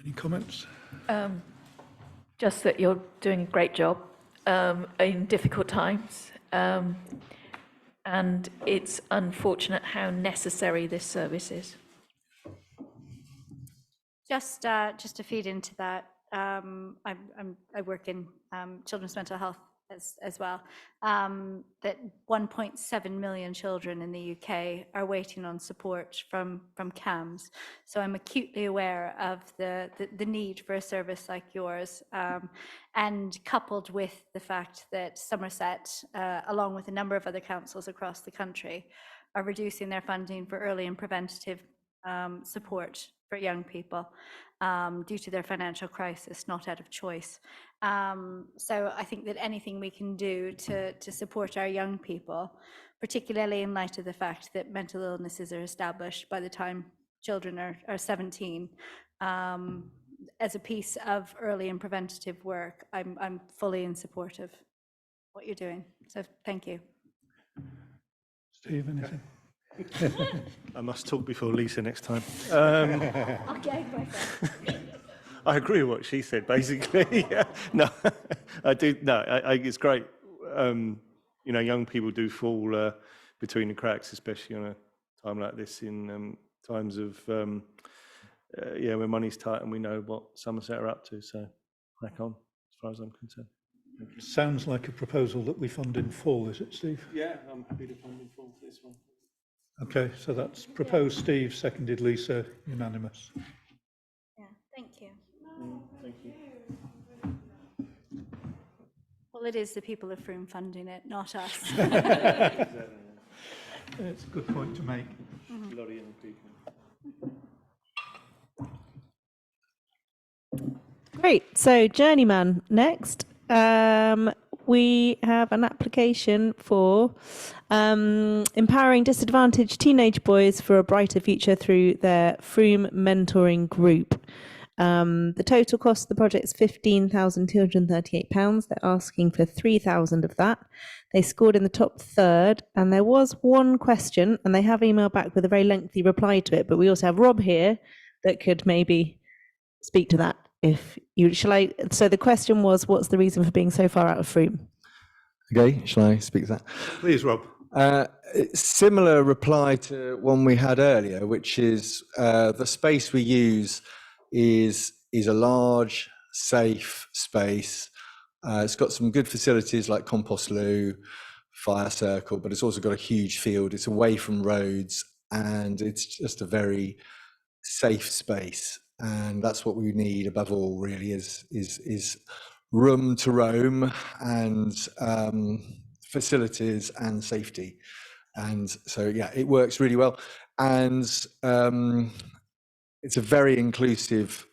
Any comments? Just that you're doing a great job in difficult times. And it's unfortunate how necessary this service is. Just to feed into that, I work in children's mental health as well. That 1.7 million children in the UK are waiting on support from CAMHS. So I'm acutely aware of the need for a service like yours, and coupled with the fact that Somerset, along with a number of other councils across the country, are reducing their funding for early and preventative support for young people due to their financial crisis, not out of choice. So I think that anything we can do to support our young people, particularly in light of the fact that mental illnesses are established by the time children are 17, as a piece of early and preventative work, I'm fully in support of what you're doing. So thank you. Steve, anything? I must talk before Lisa next time. Okay, I agree with what she said, basically. Yeah. No, I do. No, I it's great. You know, young people do fall between the cracks, especially on a time like this, in times of yeah, when money's tight and we know what Somerset are up to. So, crack on, as far as I'm concerned. Sounds like a proposal that we fund in full, is it, Steve? Yeah, I'm happy to fund in full for this one. Okay, so that's proposed, Steve, seconded Lisa, unanimous. Yeah, thank you. Thank you. Well, it is the people of Frome funding it, not us. It's a good point to make. A lot of young people. Great. So Journeyman next. We have an application for empowering disadvantaged teenage boys for a brighter future through their Frome mentoring group. The total cost of the project is £15,238. They're asking for 3,000 of that. They scored in the top third, and there was one question, and they have emailed back with a very lengthy reply to it, but we also have Rob here that could maybe speak to that. If you shall I, so the question was, what's the reason for being so far out of Frome? Okay, shall I speak to that? Please, Rob. Similar reply to one we had earlier, which is the space we use is a large, safe space. It's got some good facilities like compost loo, fire circle, but it's also got a huge field. It's away from roads, and it's just a very safe space. And that's what we need above all, really, is room to roam and facilities and safety. And so, yeah, it works really well. And it's a very inclusive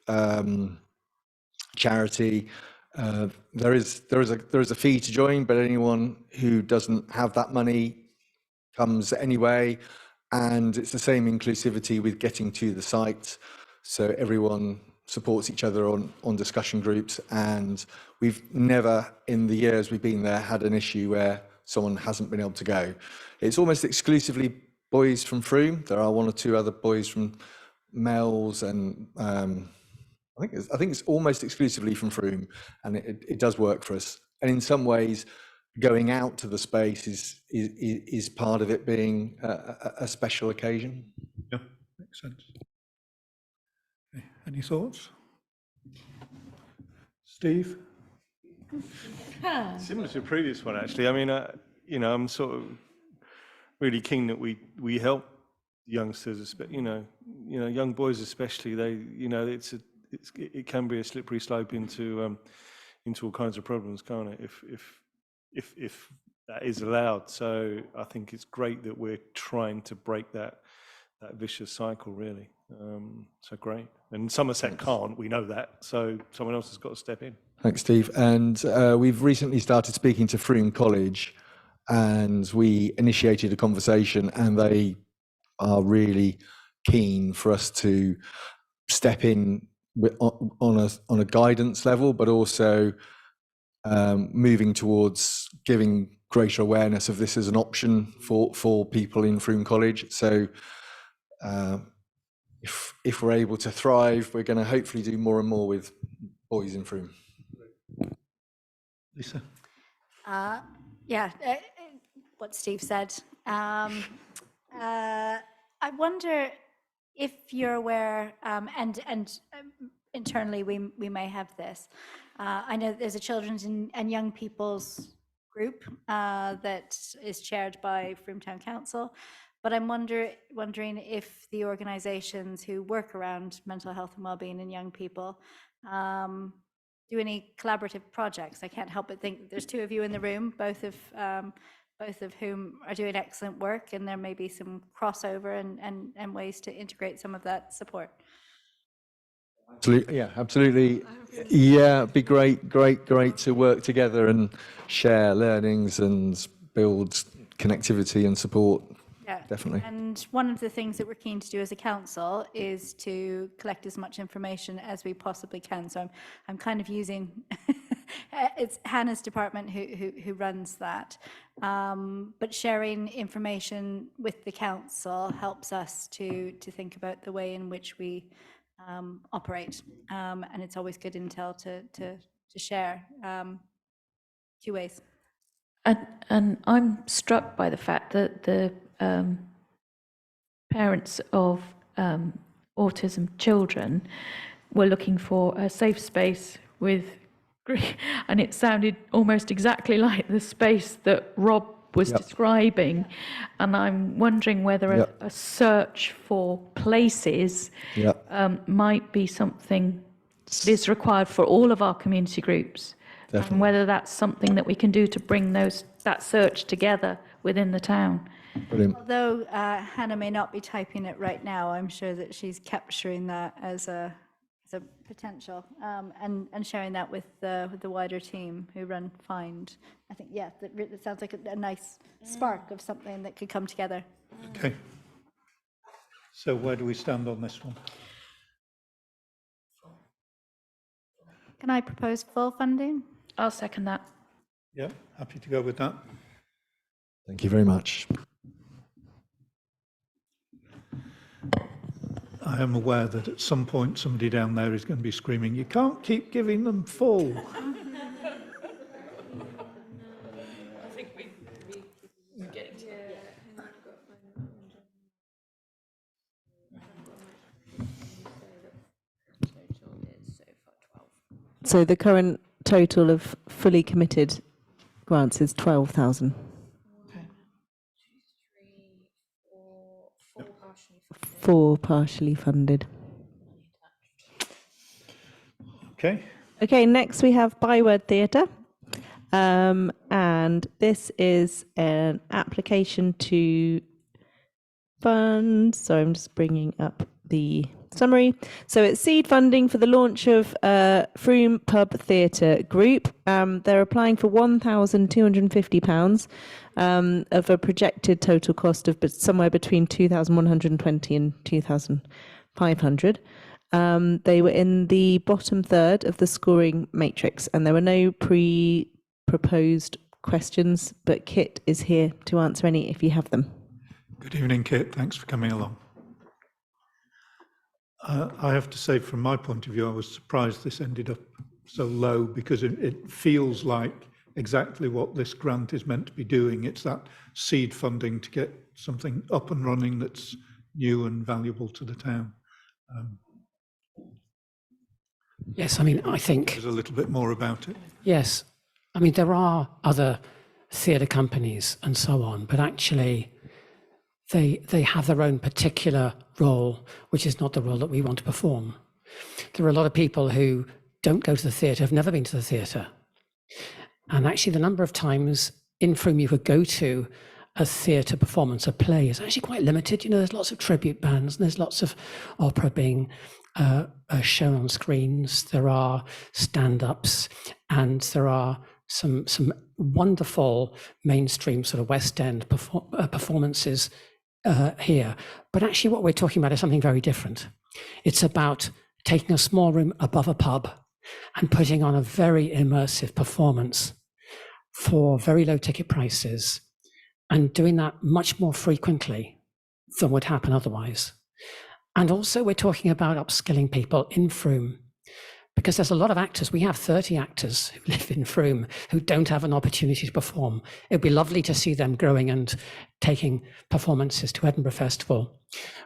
charity. There is a fee to join, but anyone who doesn't have that money comes anyway. And it's the same inclusivity with getting to the site. So everyone supports each other on discussion groups, and we've never, in the years we've been there, had an issue where someone hasn't been able to go. It's almost exclusively boys from Frome. There are one or two other boys from Mells, and I think it's almost exclusively from Frome, and it does work for us. And in some ways, going out to the space is part of it being a special occasion. Yeah, makes sense. Okay. Any thoughts? Steve? Similar to the previous one, actually. I mean, you know, I'm sort of really keen that we help youngsters, young boys especially. They, you know, it can be a slippery slope into all kinds of problems, can't it? If if that is allowed. So I think it's great that we're trying to break that vicious cycle, really. So great. And Somerset can't, we know that. So someone else has got to step in. Thanks, Steve. And we've recently started speaking to Frome College, and we initiated a conversation, and they are really keen for us to step in on a guidance level, but also moving towards giving greater awareness of this as an option for people in Frome College. So if we're able to thrive, we're going to hopefully do more and more with boys in Frome. Lisa? Yeah, what Steve said. I wonder if you're aware, and internally we may have this. I know there's a children's and young people's group that is chaired by Frome Town Council, but I'm wondering if the organisations who work around mental health and wellbeing in young people do any collaborative projects. I can't help but think that there's two of you in the room, both of whom are doing excellent work, and there may be some crossover and ways to integrate some of that support. Absolutely, yeah, absolutely. Yeah, it'd be great to work together and share learnings and build connectivity and support. Yeah, definitely. And one of the things that we're keen to do as a council is to collect as much information as we possibly can. So I'm kind of using it's Hannah's department who runs that, but sharing information with the council helps us to think about the way in which we operate, and it's always good intel to share two ways. And I'm struck by the fact that the parents of autism children were looking for a safe space with, and it sounded almost exactly like the space that Rob was describing. And I'm wondering whether a search for places might be something that is required for all of our community groups. Definitely. And whether that's something that we can do to bring that search together within the town. Brilliant. Although Hannah may not be typing it right now, I'm sure that she's capturing that as a potential and sharing that with the wider team who run Find. I think, yeah, that sounds like a nice spark of something that could come together. Okay. So where do we stand on this one? Can I propose full funding? I'll second that. Yeah, happy to go with that. Thank you very much. I am aware that at some point somebody down there is going to be screaming, "You can't keep giving them full." I think we're getting to So the current total of fully committed grants is 12,000. Four partially funded. Okay. Okay, next we have Byword Theatre. And this is an application to fund. So I'm just bringing up the summary. So it's seed funding for the launch of Frome Pub Theatre Group. They're applying for £1,250 of a projected total cost of somewhere between 2,120 and 2,500. They were in the bottom third of the scoring matrix, and there were no pre-proposed questions, but Kit is here to answer any if you have them. Good evening, Kit. Thanks for coming along. I have to say, from my point of view, I was surprised this ended up so low, because it feels like exactly what this grant is meant to be doing. It's that seed funding to get something up and running that's new and valuable to the town. Yes, I mean, I think there's a little bit more about it. Yes, I mean, there are other theatre companies and so on, but actually they have their own particular role, which is not the role that we want to perform. There are a lot of people who don't go to the theatre, have never been to the theatre. And actually the number of times in Frome you could go to a theatre performance, a play, is actually quite limited. You know, there's lots of tribute bands, and there's lots of opera being shown on screens. There are stand-ups, and there are some wonderful mainstream sort of West End performances here. But actually what we're talking about is something very different. It's about taking a small room above a pub and putting on a very immersive performance for very low ticket prices, and doing that much more frequently than would happen otherwise. And also we're talking about upskilling people in Frome, because there's a lot of actors. We have 30 actors who live in Frome who don't have an opportunity to perform. It'd be lovely to see them growing and taking performances to Edinburgh Festival.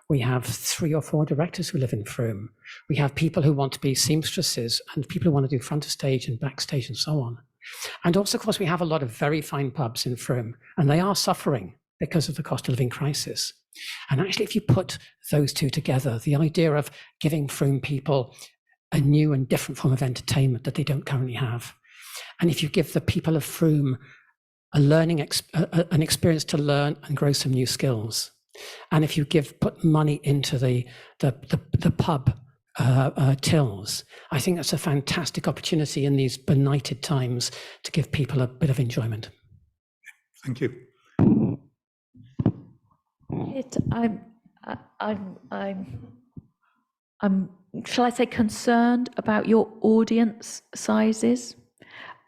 We have 3 or 4 directors who live in Frome. We have people who want to be seamstresses and people who want to do front of stage and backstage and so on. And also, of course, we have a lot of very fine pubs in Frome, and they are suffering because of the cost of living crisis. And actually, if you put those two together, the idea of giving Frome people a new and different form of entertainment that they don't currently have, and if you give the people of Frome a an experience to learn and grow some new skills, and if you put money into the pub tills, I think that's a fantastic opportunity in these benighted times to give people a bit of enjoyment. Thank you. I'm shall I say concerned about your audience sizes,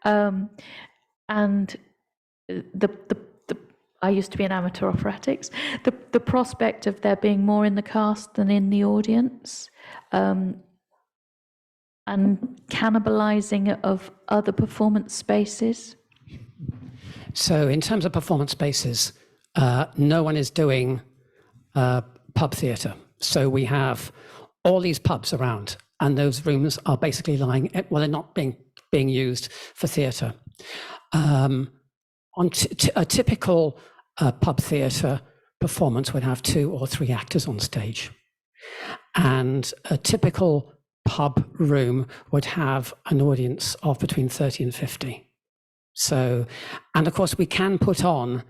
and I used to be an amateur operatics. The prospect of there being more in the cast than in the audience, and cannibalizing of other performance spaces. So in terms of performance spaces, no one is doing pub theatre. So we have all these pubs around, and those rooms are basically lying, well, they're not being used for theatre. On a typical pub theatre performance would have 2 or 3 actors on stage. And a typical pub room would have an audience of between 30 and 50. So, and of course we can put on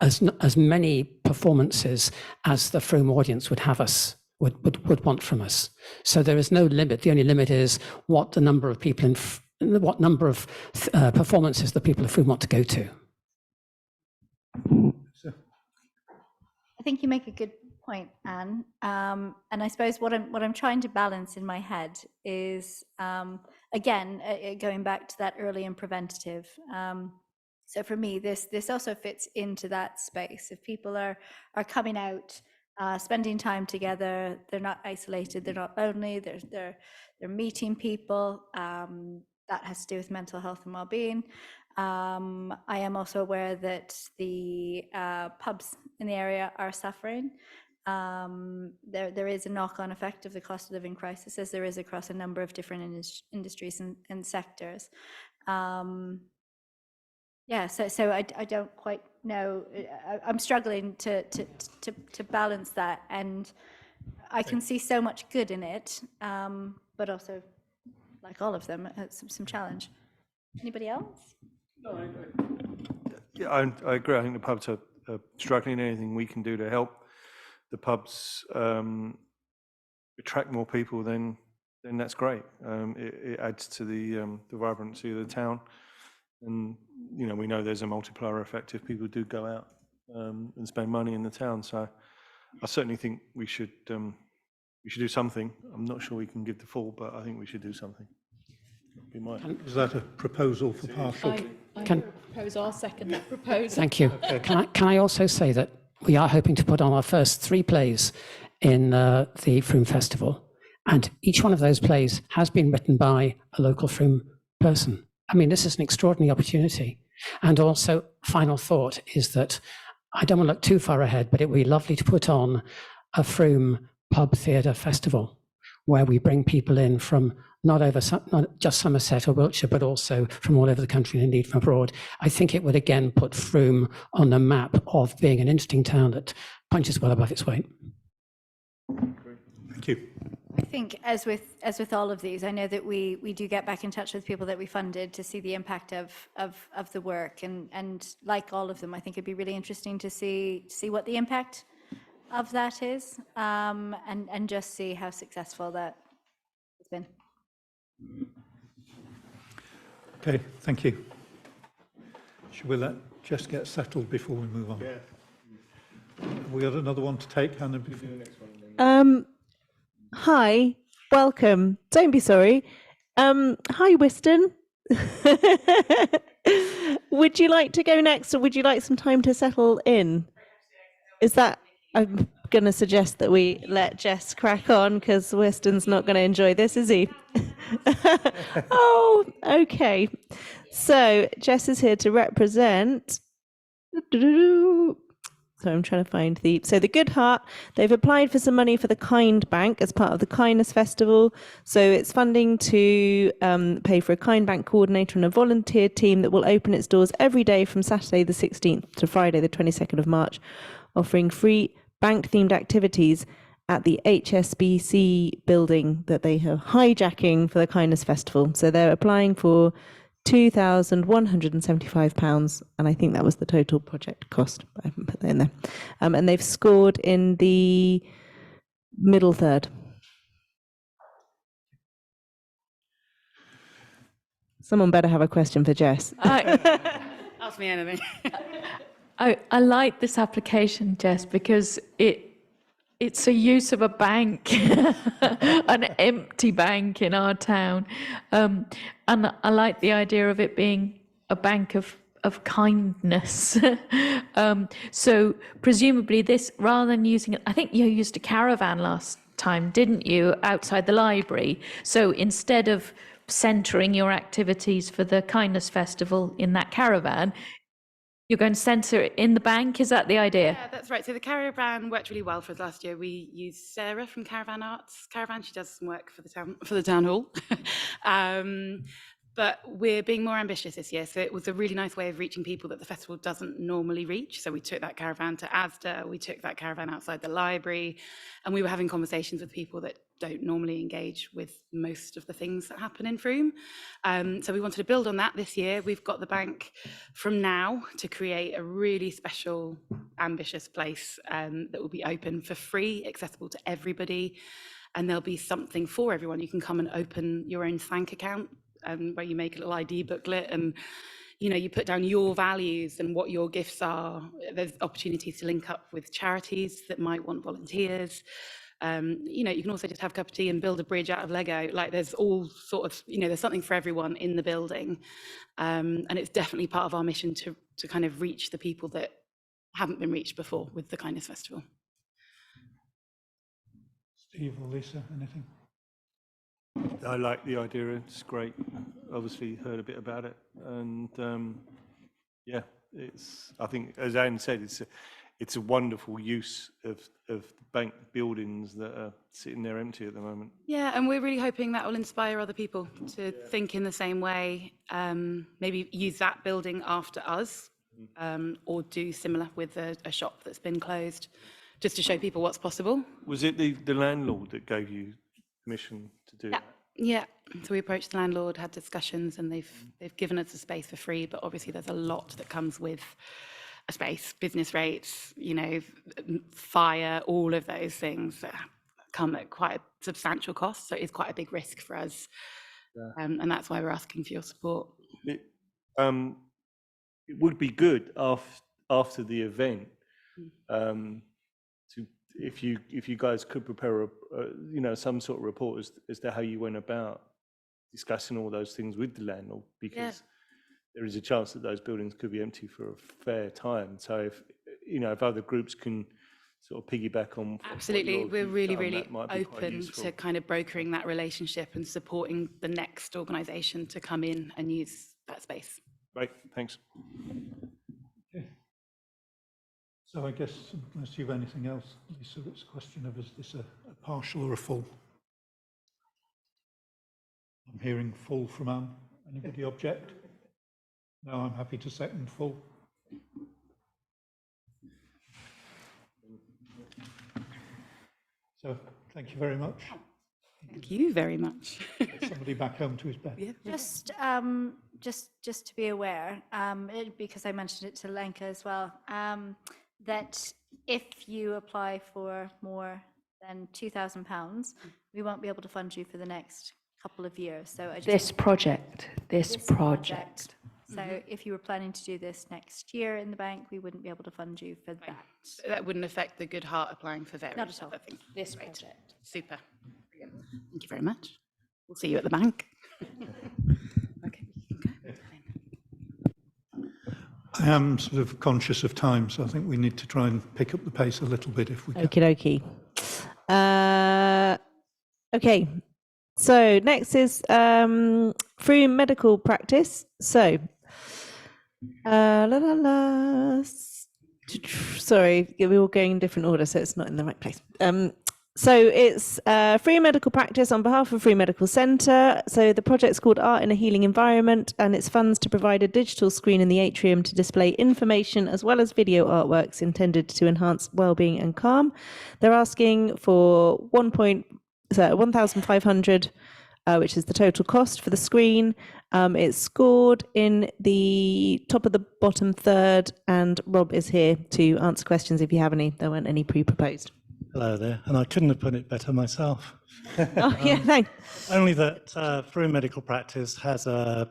as many performances as the Frome audience would have us, would want from us. So there is no limit. The only limit is what the number of people what number of performances the people of Frome want to go to. I think you make a good point, Anne. And I suppose what I'm trying to balance in my head is, again, going back to that early and preventative. So for me, this also fits into that space. If people are coming out, spending time together, they're not isolated, they're not lonely, they're meeting people. That has to do with mental health and well-being. I am also aware that the pubs in the area are suffering. There is a knock-on effect of the cost of living crisis, as there is across a number of different industries and sectors. Yeah, so I don't quite know. I'm struggling to balance that, and I can see so much good in it, but also, like all of them, some challenge. Anybody else? Yeah, I agree. I think the pubs are struggling. Anything we can do to help the pubs attract more people, then that's great. It adds to the vibrancy of the town, and you know, we know there's a multiplier effect if people do go out and spend money in the town. So I certainly think we should do something. I'm not sure we can give the full, but I think we should do something. Is that a proposal for partial? I'll second that proposal. Thank you. Can I also say that we are hoping to put on our first 3 plays in the Frome Festival, and each one of those plays has been written by a local Frome person. I mean, this is an extraordinary opportunity. And also, final thought is that I don't want to look too far ahead, but it would be lovely to put on a Frome pub theatre festival where we bring people in from not just Somerset or Wiltshire, but also from all over the country and indeed from abroad. I think it would again put Frome on the map of being an interesting town that punches well above its weight. Thank you. I think as with all of these, I know that we do get back in touch with people that we funded to see the impact of the work, and like all of them, I think it'd be really interesting to see what the impact of that is, and just see how successful that has been. Okay, thank you. Should we let Jess get settled before we move on? Yeah. Have we got another one to take, Hannah? Before? Hi, welcome. Don't be sorry. Hi, Whiston. Would you like to go next, or would you like some time to settle in? Is that? I'm going to suggest that we let Jess crack on, because Whiston's not going to enjoy this, is he? Oh, okay. So Jess is here to represent. So I'm trying to find the Good Heart. They've applied for some money for the Kind Bank as part of the Kindness Festival. So it's funding to pay for a Kind Bank coordinator and a volunteer team that will open its doors every day from Saturday the 16th to Friday the 22nd of March, offering free bank-themed activities at the HSBC building that they are hijacking for the Kindness Festival. So they're applying for £2,175, and I think that was the total project cost. I haven't put that in there. And they've scored in the middle third. Someone better have a question for Jess. Ask me anything. I like this application, Jess, because it's a use of a bank, an empty bank in our town. And I like the idea of it being a bank of kindness. So presumably this, rather than using it, I think you used a caravan last time, didn't you, outside the library? So instead of centering your activities for the Kindness Festival in that caravan, you're going to center it in the bank? Is that the idea? Yeah, that's right. So the caravan worked really well for us last year. We used Sarah from Caravan Arts Caravan. She does some work for the town hall. But we're being more ambitious this year. So it was a really nice way of reaching people that the festival doesn't normally reach. So we took that caravan to Asda, we took that caravan outside the library, and we were having conversations with people that don't normally engage with most of the things that happen in Frome. So we wanted to build on that this year. We've got the bank from now to create a really special, ambitious place that will be open for free, accessible to everybody. And there'll be something for everyone. You can come and open your own Thank account, where you make a little ID booklet and you put down your values and what your gifts are. There's opportunities to link up with charities that might want volunteers. You can also just have a cup of tea and build a bridge out of Lego. Like there's all sort of, there's something for everyone in the building. And it's definitely part of our mission to kind of reach the people that haven't been reached before with the Kindness Festival. Steve or Lisa, anything? I like the idea. It's great. Obviously heard a bit about it, and yeah, I think, as Anne said, it's a wonderful use of bank buildings that are sitting there empty at the moment. Yeah, and we're really hoping that will inspire other people to think in the same way. Maybe use that building after us, or do similar with a shop that's been closed, just to show people what's possible. Was it the landlord that gave you permission to do that? Yeah, so we approached the landlord, had discussions, and they've given us a space for free, but obviously there's a lot that comes with a space, business rates, fire, all of those things that come at quite a substantial cost. So it's quite a big risk for us. Yeah. And that's why we're asking for your support. It would be good after the event, if you guys could prepare some sort of report as to how you went about discussing all those things with the landlord, because there is a chance that those buildings could be empty for a fair time. So if other groups can sort of piggyback on. Absolutely, we're really open to kind of brokering that relationship and supporting the next organisation to come in and use that space. Great, thanks. Okay. So I guess, unless you have anything else, Lisa, it's a question of, is this a partial or a full? I'm hearing full from Anne. Anybody object? No, I'm happy to second full. So thank you very much. Thank you very much. Somebody back home to his bed. Just to be aware, because I mentioned it to Lenka as well, that if you apply for more than £2,000, we won't be able to fund you for the next couple of years. So I just This project. So if you were planning to do this next year in the bank, we wouldn't be able to fund you for that. That wouldn't affect the Good Heart applying for various Not at all. other things. This Great. project. Super. Brilliant. Thank you very much. We'll see you at the bank. I am sort of conscious of time, so I think we need to try and pick up the pace a little bit if we can. Okie dokie. Okay, so next is Froome Medical Practice. So, sorry, we're all going in different order, so it's not in the right place. So it's Froome Medical Practice on behalf of Froome Medical Centre. So the project's called Art in a Healing Environment, and it's funds to provide a digital screen in the atrium to display information as well as video artworks intended to enhance well-being and calm. They're asking for 1,500, which is the total cost for the screen. It's scored in the top of the bottom third, and Rob is here to answer questions if you have any. There weren't any pre-proposed. Hello there, and I couldn't have put it better myself. Oh, yeah, thanks. Only that Froome Medical Practice has a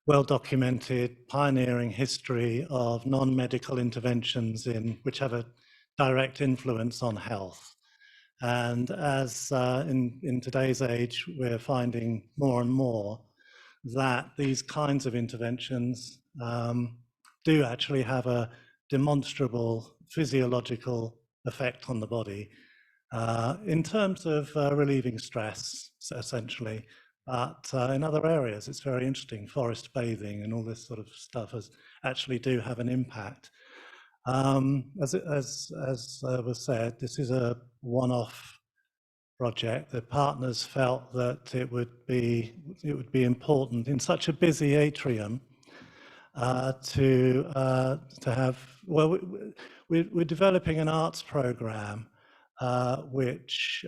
well-documented pioneering history of non-medical interventions which have a direct influence on health. And as in today's age, we're finding more and more that these kinds of interventions do actually have a demonstrable physiological effect on the body in terms of relieving stress, essentially. But in other areas, it's very interesting. Forest bathing and all this sort of stuff actually do have an impact. As was said, this is a one-off project. The partners felt that it would be important in such a busy atrium to have. Well, we're developing an arts program, which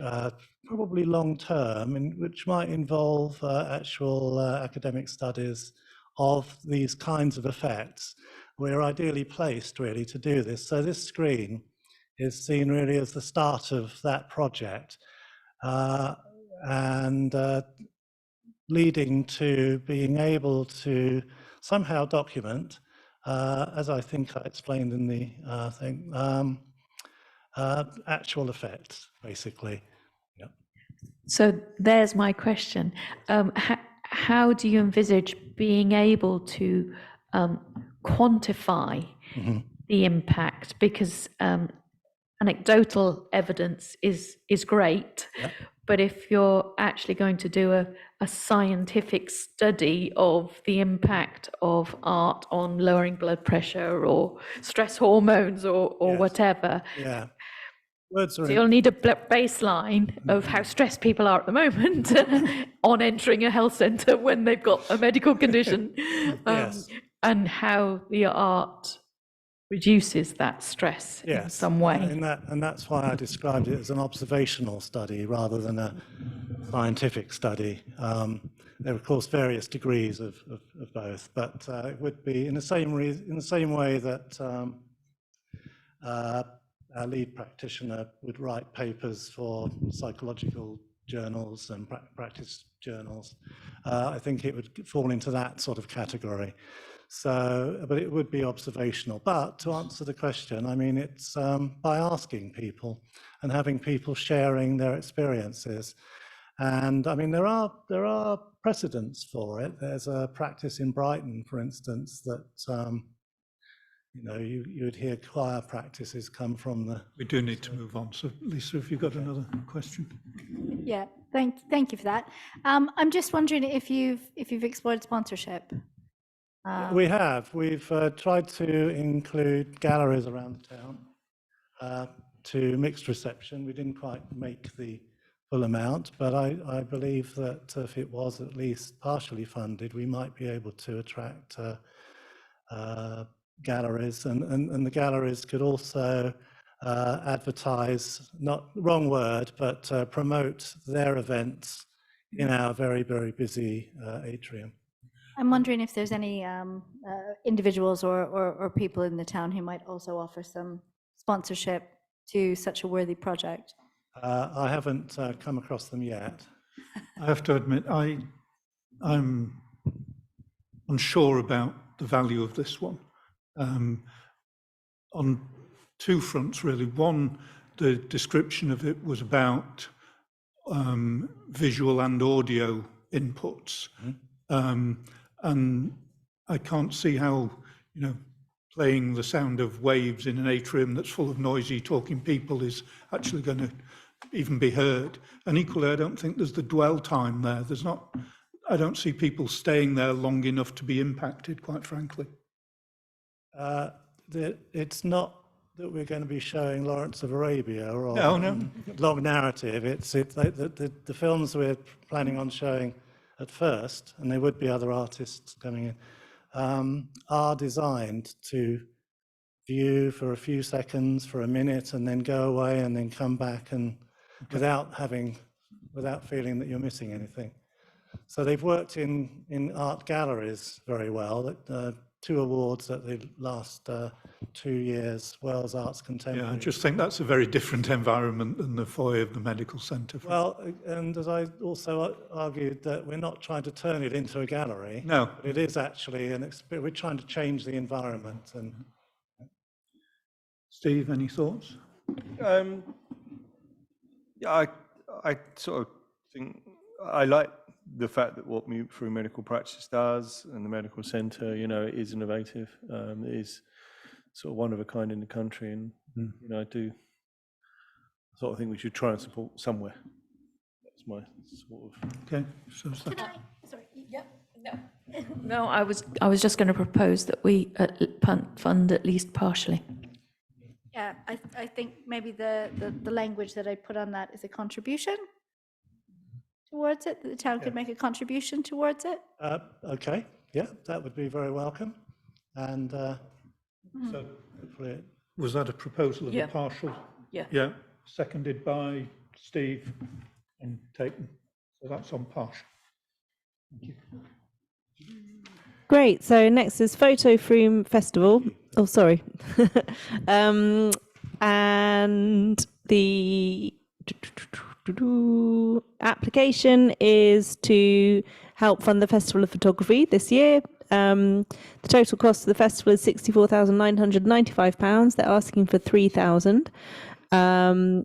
probably long term, which might involve actual academic studies of these kinds of effects. We're ideally placed really to do this. So this screen is seen really as the start of that project, and leading to being able to somehow document, as I think I explained in the thing, actual effects, basically. Yep. So there's my question. How do you envisage being able to quantify the impact? Because anecdotal evidence is great, but if you're actually going to do a scientific study of the impact of art on lowering blood pressure or stress hormones or whatever, so you'll need a baseline of how stressed people are at the moment on entering a health centre when they've got a medical condition, and how the art reduces that stress in some way. And that's why I described it as an observational study rather than a scientific study. There are, of course, various degrees of both, but it would be in the same way that our lead practitioner would write papers for psychological journals and practice journals. I think it would fall into that sort of category. So, but it would be observational. But to answer the question, I mean, it's by asking people and having people sharing their experiences. And I mean, there are precedents for it. There's a practice in Brighton, for instance, that you know, you would hear choir practices come from the. We do need to move on. So, Lisa, have you got another question? Yeah, thank you for that. I'm just wondering if you've explored sponsorship. We have. We've tried to include galleries around the town to mixed reception. We didn't quite make the full amount, but I believe that if it was at least partially funded, we might be able to attract galleries, and the galleries could also advertise, not wrong word, but promote their events in our very, very busy atrium. I'm wondering if there's any individuals or people in the town who might also offer some sponsorship to such a worthy project. I haven't come across them yet. I have to admit, I'm unsure about the value of this one. On two fronts, really. One, the description of it was about visual and audio inputs. And I can't see how, playing the sound of waves in an atrium that's full of noisy talking people is actually going to even be heard. And equally, I don't think there's the dwell time there. I don't see people staying there long enough to be impacted, quite frankly. It's not that we're going to be showing Lawrence of Arabia or No. long narrative. It's like the films we're planning on showing at first, and there would be other artists coming in, are designed to view for a few seconds, for a minute, and then go away and then come back, and without feeling that you're missing anything. So they've worked in art galleries very well. 2 awards at the last 2 years, Wells Arts Contemporary. Yeah, I just think that's a very different environment than the foyer of the medical centre. Well, and as I also argued, that we're not trying to turn it into a gallery. No. But it is actually we're trying to change the environment. And Steve, any thoughts? Yeah, I sort of think I like the fact that what Through Medical Practice does and the medical centre, it is innovative. It is sort of one of a kind in the country, and I do sort of think we should try and support somewhere. That's my sort of. Okay, so is that... Sorry, yep, no. No, I was just going to propose that we fund at least partially. Yeah, I think maybe the language that I put on that is a contribution towards it, that the town could make a contribution towards it. Okay, yeah, that would be very welcome. And so hopefully Was that a proposal of a partial? Yeah. Yeah, seconded by Steve and taken. So that's on partial. Thank you. Great. So next is Photo Froome Festival. Oh, sorry. And the application is to help fund the Festival of Photography this year. The total cost of the festival is £64,995. They're asking for £3,000.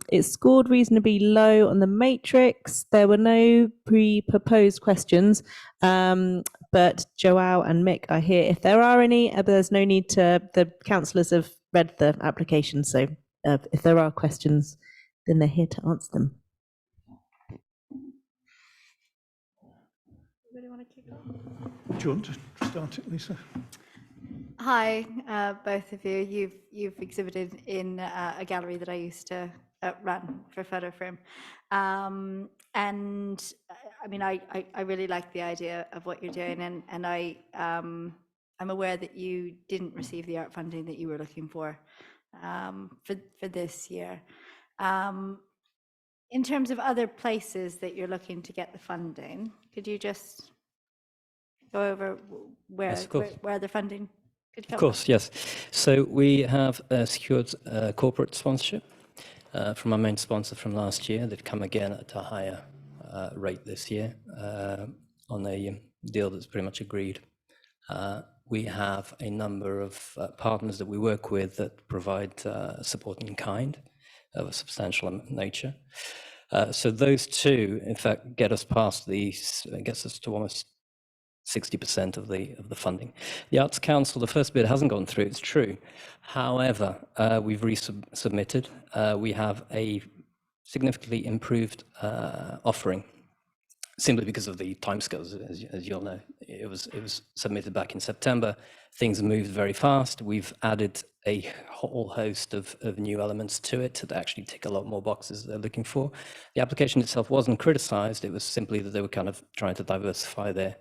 It's scored reasonably low on the matrix. There were no pre-proposed questions, but Joao and Mick are here if there are any. There's no need to, the councillors have read the application, so if there are questions, then they're here to answer them. Anybody want to kick off? Do you want to start it, Lisa? Hi, both of you. You've exhibited in a gallery that I used to run for Photo Froome, and I mean, I really like the idea of what you're doing, and I'm aware that you didn't receive the art funding that you were looking for this year. In terms of other places that you're looking to get the funding, could you just go over where the funding could come Of course, yes. So we have secured corporate sponsorship from our main sponsor from last year. They've come again at a higher rate this year on a deal that's pretty much agreed. We have a number of partners that we work with that provide support in kind of a substantial nature. So those two, in fact, gets us to almost 60% of the funding. The Arts Council, the first bid hasn't gone through, it's true. However, we've resubmitted. We have a significantly improved offering, simply because of the timescales, as you'll know. It was submitted back in September. Things moved very fast. We've added a whole host of new elements to it that actually tick a lot more boxes they're looking for. The application itself wasn't criticized. It was simply that they were kind of trying to diversify their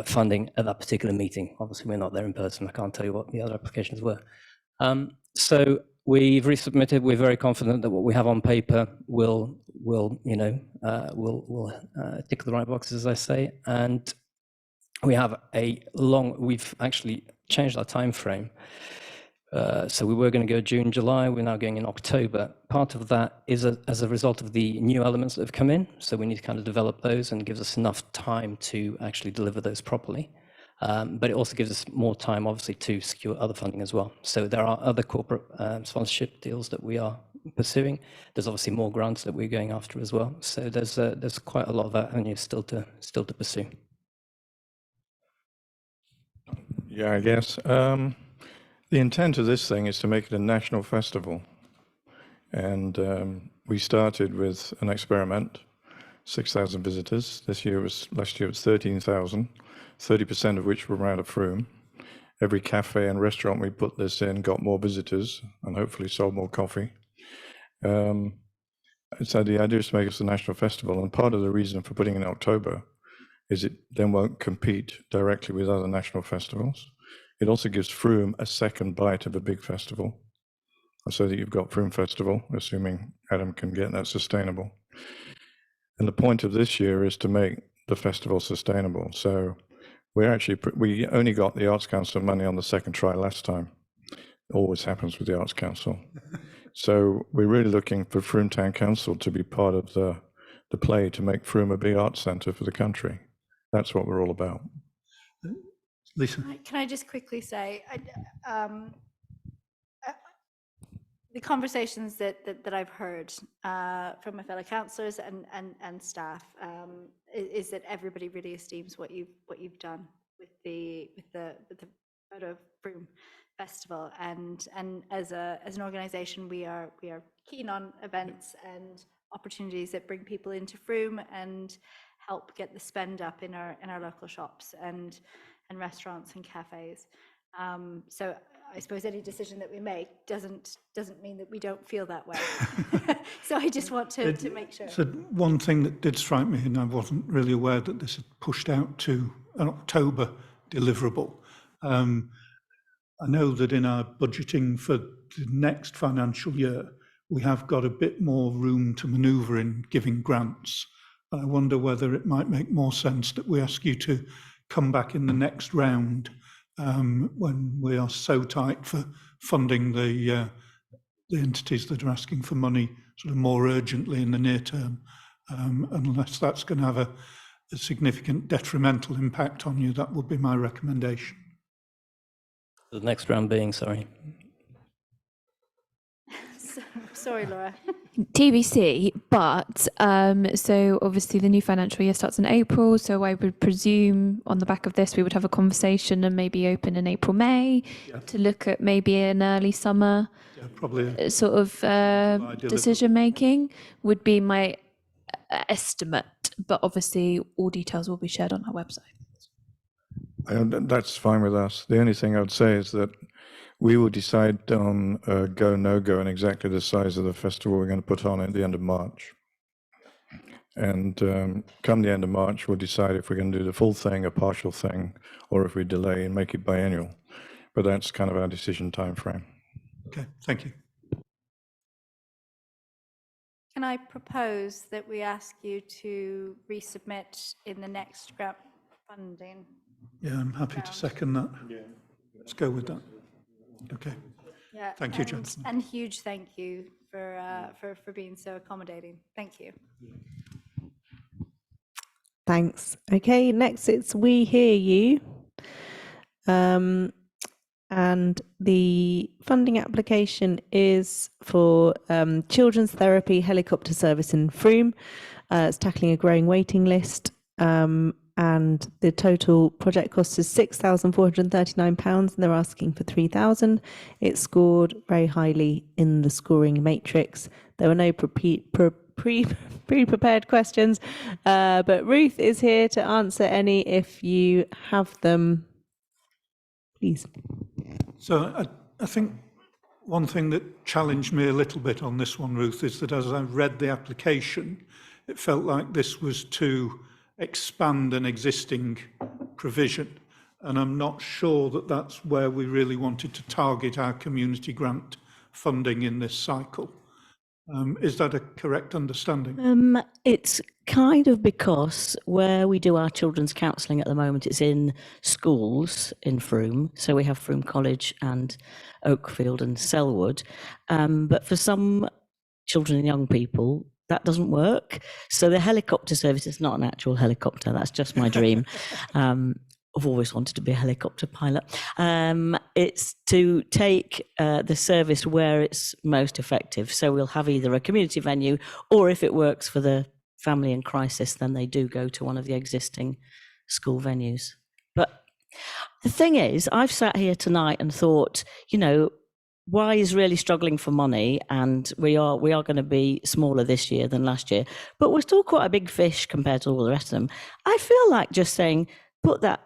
funding at that particular meeting. Obviously, we're not there in person. I can't tell you what the other applications were. So we've resubmitted. We're very confident that what we have on paper will tick the right boxes, as I say. And we have we've actually changed our time frame. So we were going to go June, July. We're now going in October. Part of that is as a result of the new elements that have come in. So we need to kind of develop those, and gives us enough time to actually deliver those properly. But it also gives us more time, obviously, to secure other funding as well. So there are other corporate sponsorship deals that we are pursuing. There's obviously more grants that we're going after as well. So there's quite a lot of avenues still to pursue. Yeah, I guess. The intent of this thing is to make it a national festival. And we started with an experiment, 6,000 visitors. Last year it was 13,000, 30% of which were out of Frome. Every cafe and restaurant we put this in got more visitors and hopefully sold more coffee. So the idea is to make it a national festival. And part of the reason for putting it in October is it then won't compete directly with other national festivals. It also gives Frome a second bite of a big festival, so that you've got Frome Festival, assuming Adam can get that sustainable. And the point of this year is to make the festival sustainable. So we only got the Arts Council money on the second try last time. It always happens with the Arts Council. So we're really looking for Frome Town Council to be part of the play to make Frome a big arts centre for the country. That's what we're all about. Lisa. Can I just quickly say, the conversations that I've heard from my fellow councillors and staff is that everybody really esteems what you've done with the Photo Frome Festival, and as an organisation we are keen on events and opportunities that bring people into Frome and help get the spend up in our local shops and restaurants and cafes. So I suppose any decision that we make doesn't mean that we don't feel that way. So I just want to make sure. So one thing that did strike me, and I wasn't really aware that this had pushed out to an October deliverable. I know that in our budgeting for the next financial year, we have got a bit more room to manoeuvre in giving grants. I wonder whether it might make more sense that we ask you to come back in the next round when we are so tight for funding the entities that are asking for money sort of more urgently in the near term, unless that's going to have a significant detrimental impact on you. That would be my recommendation. The next round being, sorry. Sorry, Laura. TBC, but so obviously the new financial year starts in April, so I would presume on the back of this we would have a conversation and maybe open in April, May to look at maybe an early summer probably sort of decision making would be my estimate, but obviously all details will be shared on our website. That's fine with us. The only thing I would say is that we will decide on go, no go, and exactly the size of the festival we're going to put on at the end of March. And come the end of March, we'll decide if we're going to do the full thing, a partial thing, or if we delay and make it biennial. But that's kind of our decision time frame. Okay, thank you. Can I propose that we ask you to resubmit in the next grant funding? Yeah, I'm happy to second that. Let's go with that. Okay. Yeah. Thank you, gentlemen. And huge thank you for being so accommodating. Thank you. Thanks. Okay, next it's We Hear You. And the funding application is for children's therapy helicopter service in Frome. It's tackling a growing waiting list. And the total project cost is £6,439 and they're asking for 3,000. It scored very highly in the scoring matrix. There were no pre-prepared questions, but Ruth is here to answer any if you have them. Please. So I think one thing that challenged me a little bit on this one, Ruth, is that as I read the application, it felt like this was to expand an existing provision. And I'm not sure that that's where we really wanted to target our community grant funding in this cycle. Is that a correct understanding? It's kind of because where we do our children's counselling at the moment, it's in schools in Frome. So we have Frome College and Oakfield and Selwood. But for some children and young people, that doesn't work. So the helicopter service is not an actual helicopter. That's just my dream. I've always wanted to be a helicopter pilot. It's to take the service where it's most effective. So we'll have either a community venue, or if it works for the family in crisis, then they do go to one of the existing school venues. But the thing is, I've sat here tonight and thought, you know, Y is really struggling for money, and we are going to be smaller this year than last year, but we're still quite a big fish compared to all the rest of them. I feel like just saying, put that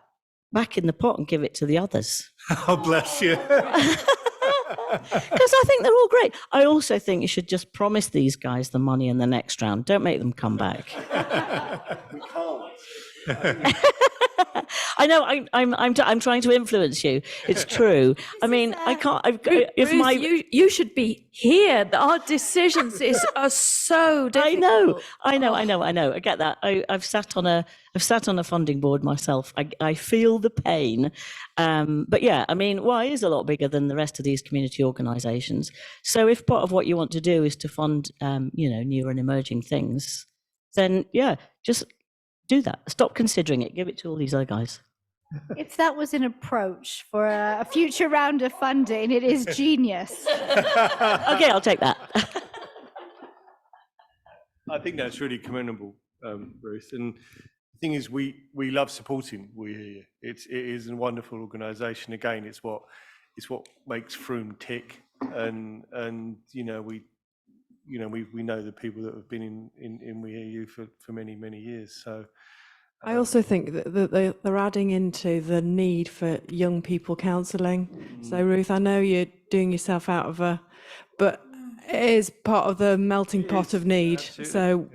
back in the pot and give it to the others. Oh, bless you. Because I think they're all great. I also think you should just promise these guys the money in the next round. Don't make them come back. We can't. I know. I'm trying to influence you. It's true. I mean, I can't. If Ruth, my you should be here. Our decisions are so difficult. I know. I get that. I've sat on a funding board myself. I feel the pain. But yeah, I mean, Y is a lot bigger than the rest of these community organisations. So if part of what you want to do is to fund, newer and emerging things, then yeah, just do that. Stop considering it. Give it to all these other guys. If that was an approach for a future round of funding, it is genius. Okay, I'll take that. I think that's really commendable, Ruth. And the thing is, we love supporting We Hear You. It is a wonderful organisation. Again, it's what makes Frome tick. And we know the people that have been in We Hear You for many years. So. I also think that they're adding into the need for young people counselling. So Ruth, I know you're doing yourself out of but it is part of the melting pot of need. Absolutely. So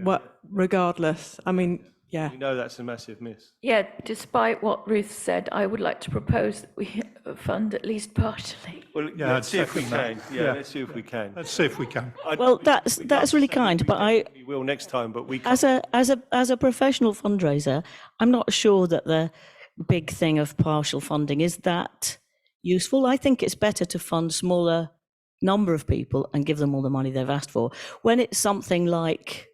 regardless, I mean, yeah. We know that's a massive miss. Yeah, despite what Ruth said, I would like to propose that we fund at least partially. Well, Yeah, let's see if we second can. that. Yeah, Yeah. let's see if we can. Let's see if we can. Well, that's really kind, but We will next time, but we can't. as a professional fundraiser, I'm not sure that the big thing of partial funding is that useful. I think it's better to fund smaller number of people and give them all the money they've asked for. When it's something like,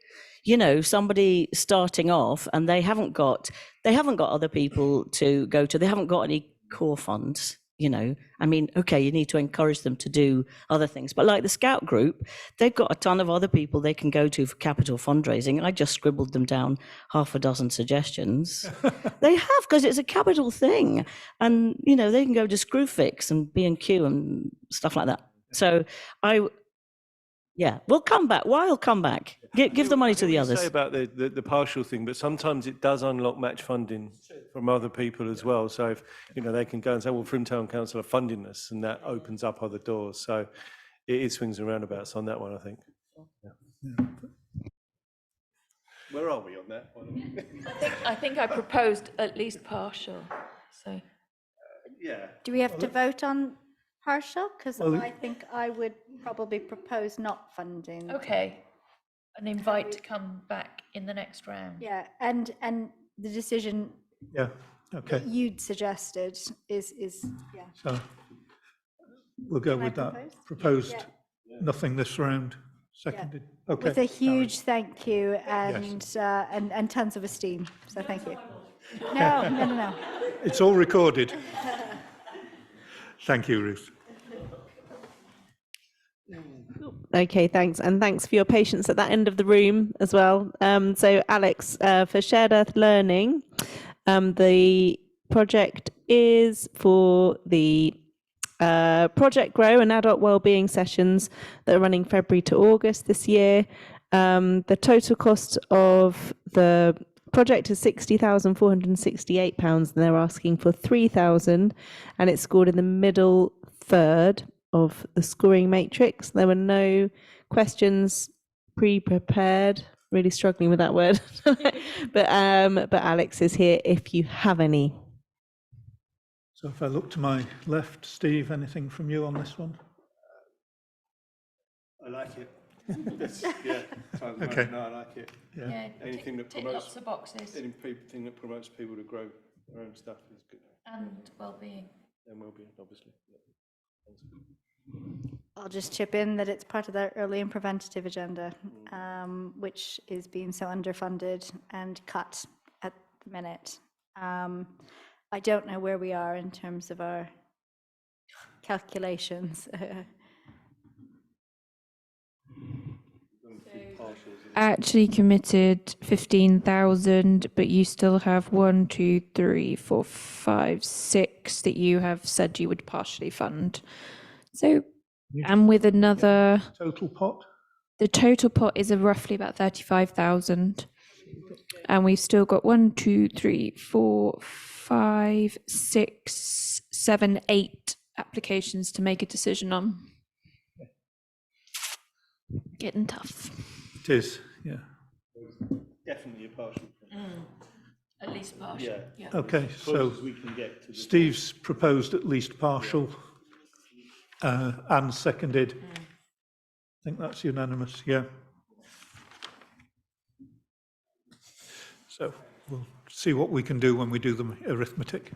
somebody starting off and they haven't got other people to go to, they haven't got any core funds. I mean, okay, you need to encourage them to do other things. But like the Scout group, they've got a ton of other people they can go to for capital fundraising. I just scribbled them down half a dozen suggestions. They have, because it's a capital thing. And, they can go to Screwfix and B&Q and stuff like that. So we'll come back. Why will come back? Give the money to the others. Say about the partial thing, but sometimes it does unlock match funding from other people as well. So if they can go and say, well, Frome Town Council are funding this, and that opens up other doors. So it is swings and roundabouts on that one, I think. Yeah. Where are we on that one? I think I proposed at least partial. So yeah. Do we have to vote on partial? Because Well, I think I would probably propose not funding. okay, an invite to come back in the next round. Yeah, and the decision Yeah, okay. that you'd suggested is yeah. So we'll go Can I with that. propose? Proposed, Yeah. nothing this round. Seconded. Okay. With a huge thank you and tons of esteem. So thank you. No. It's all recorded. Thank you, Ruth. Okay, thanks. And thanks for your patience at that end of the room as well. So Alex, for Shared Earth Learning, the project is for the Project Grow and adult wellbeing sessions that are running February to August this year. The total cost of the project is £60,468, and they're asking for £3,000, and it's scored in the middle third of the scoring matrix. There were no questions pre-prepared. Really struggling with that word, but Alex is here if you have any. So if I look to my left, Steve, anything from you on this one? I like it. Yeah. Okay. No, I like it. Yeah. Anything that tick promotes lots of boxes. anything that promotes people to grow their own stuff is good. And well-being. And well-being, obviously. Yeah. I'll just chip in that it's part of the early and preventative agenda, which is being so underfunded and cut at the minute. I don't know where we are in terms of our calculations. Actually committed 15,000, but you still have 1, 2, 3, 4, 5, 6 that you have said you would partially fund. So, and with another, Total pot? the total pot is roughly about 35,000. And we've still got 1, 2, 3, 4, 5, 6, 7, 8 applications to make a decision on. Getting tough. It is, yeah. Definitely a partial. At least partial. Yeah. Okay, so Close as we can get to the Steve's proposed at least partial, and seconded. I think that's unanimous, yeah. So we'll see what we can do when we do the arithmetic.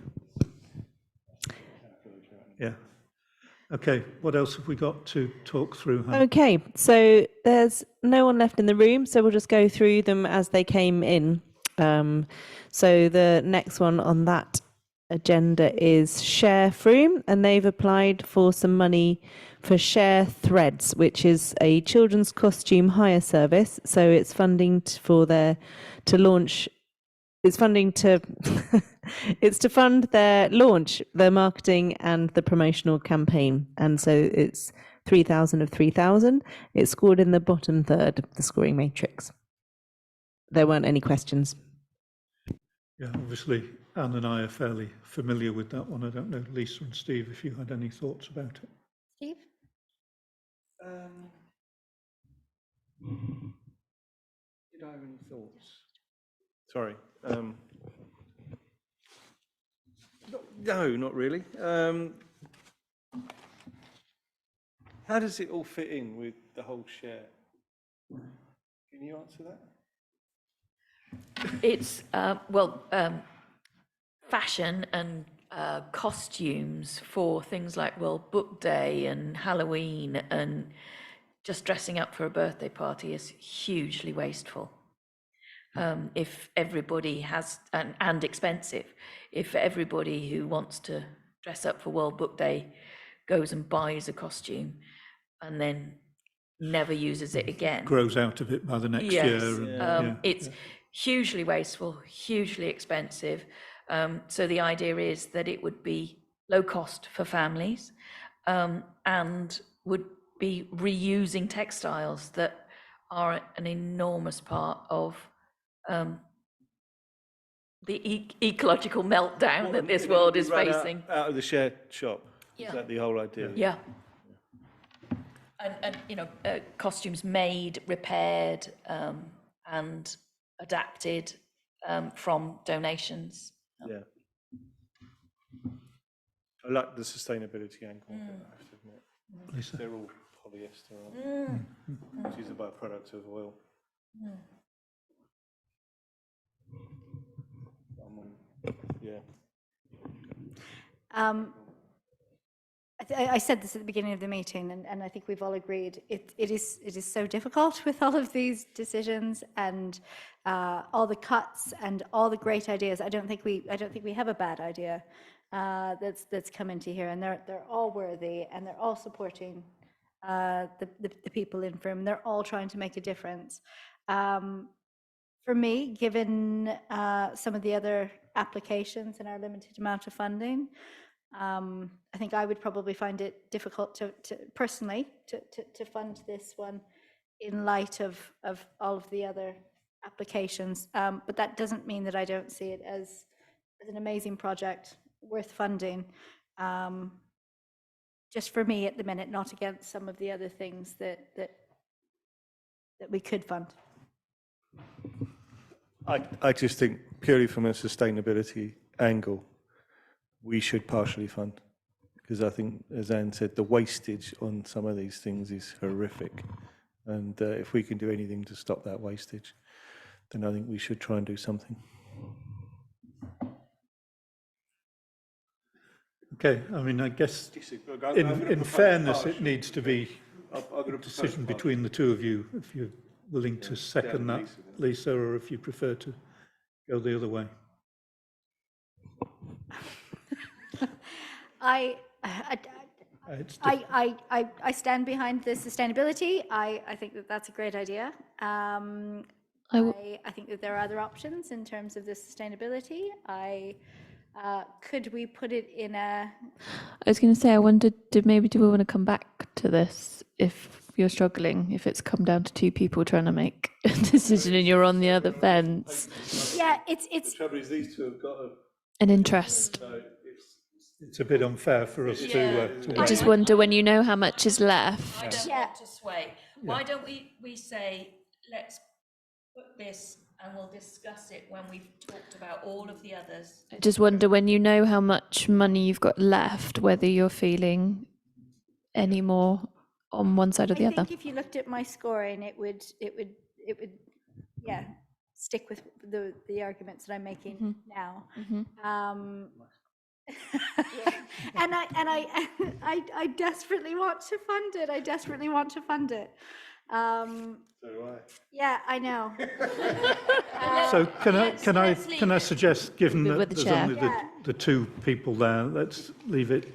Yeah. Okay, what else have we got to talk through? Hannah? Okay, so there's no one left in the room, so we'll just go through them as they came in. So the next one on that agenda is Share Froome, and they've applied for some money for Share Threads, which is a children's costume hire service. So it's funding for their to launch. It's funding to it's to fund their launch, their marketing and the promotional campaign. And so it's 3,000 of 3,000. It scored in the bottom third of the scoring matrix. There weren't any questions. Yeah, obviously Anne and I are fairly familiar with that one. I don't know, Lisa and Steve, if you had any thoughts about it. Steve? Did I have any thoughts? Sorry. No, not really. How does it all fit in with the whole share? Can you answer that? It's, fashion and costumes for things like World Book Day and Halloween and just dressing up for a birthday party is hugely wasteful. If everybody has, and expensive, if everybody who wants to dress up for World Book Day goes and buys a costume and then never uses it again. Grows out of it by the next Yes, year. And, it's hugely wasteful, hugely expensive. So the idea is that it would be low cost for families and would be reusing textiles that are an enormous part of the ecological meltdown that this world is facing. Out of the share shop. Yeah. Is that the whole idea? Yeah. And you know, costumes made, repaired, and adapted from donations. Yeah. I like the sustainability angle, I have to admit. Lisa? They're all polyester, aren't they? Which is a byproduct of oil. Yeah. I said this at the beginning of the meeting, and I think we've all agreed. It is so difficult with all of these decisions and all the cuts and all the great ideas. I don't think we have a bad idea that's come into here, and they're all worthy, and they're all supporting the people in Froome. They're all trying to make a difference. For me, given some of the other applications and our limited amount of funding, I think I would probably find it difficult to personally to fund this one in light of all of the other applications. But that doesn't mean that I don't see it as an amazing project worth funding. Just for me at the minute, not against some of the other things that we could fund. I just think purely from a sustainability angle, we should partially fund. Because I think, as Anne said, the wastage on some of these things is horrific. And if we can do anything to stop that wastage, then I think we should try and do something. Okay, I mean, I guess in fairness, it needs to be a decision between the two of you, if you're willing to second that, Lisa, or if you prefer to go the other way. I stand behind the sustainability. I think that that's a great idea. I think that there are other options in terms of the sustainability. Could we put it in a? I was going to say, I wondered, do we want to come back to this if you're struggling, if it's come down to two people trying to make a decision and you're on the other fence? Yeah, it's. The trouble is, these two have got An interest. It's a bit unfair for us to I just wonder, when you know how much is left. I don't want to sway. Why don't we say, let's put this and we'll discuss it when we've talked about all of the others. I just wonder, when you know how much money you've got left, whether you're feeling any more on one side or the other. I think if you looked at my scoring, it would, yeah, stick with the arguments that I'm making now. And I desperately want to fund it. So do I. Yeah, I know. So can I suggest, given that there's chair. only the two people there, let's leave it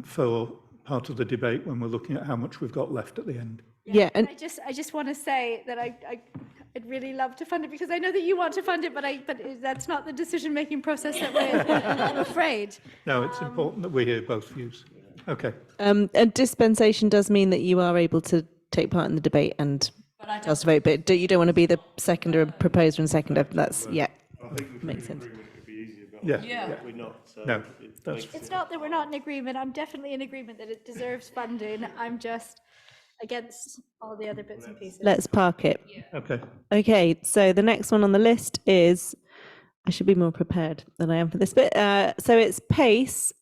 for part of the debate when we're looking at how much we've got left at the end. Yeah, and I just want to say that I'd really love to fund it, because I know that you want to fund it, but that's not the decision-making process that we're in, I'm afraid. No, it's important that we hear both views. Okay. a dispensation does mean that you are able to take part in the debate and cast a vote, but you don't want to be the seconder and proposer and seconder. That's, yeah, makes sense. Yeah. We're not. So No, that's It's not that we're not in agreement. I'm definitely in agreement that it deserves funding. I'm just against all the other bits and pieces. Let's park it. okay. Okay, so the next one on the list is, I should be more prepared than I am for this bit. So it's PACE,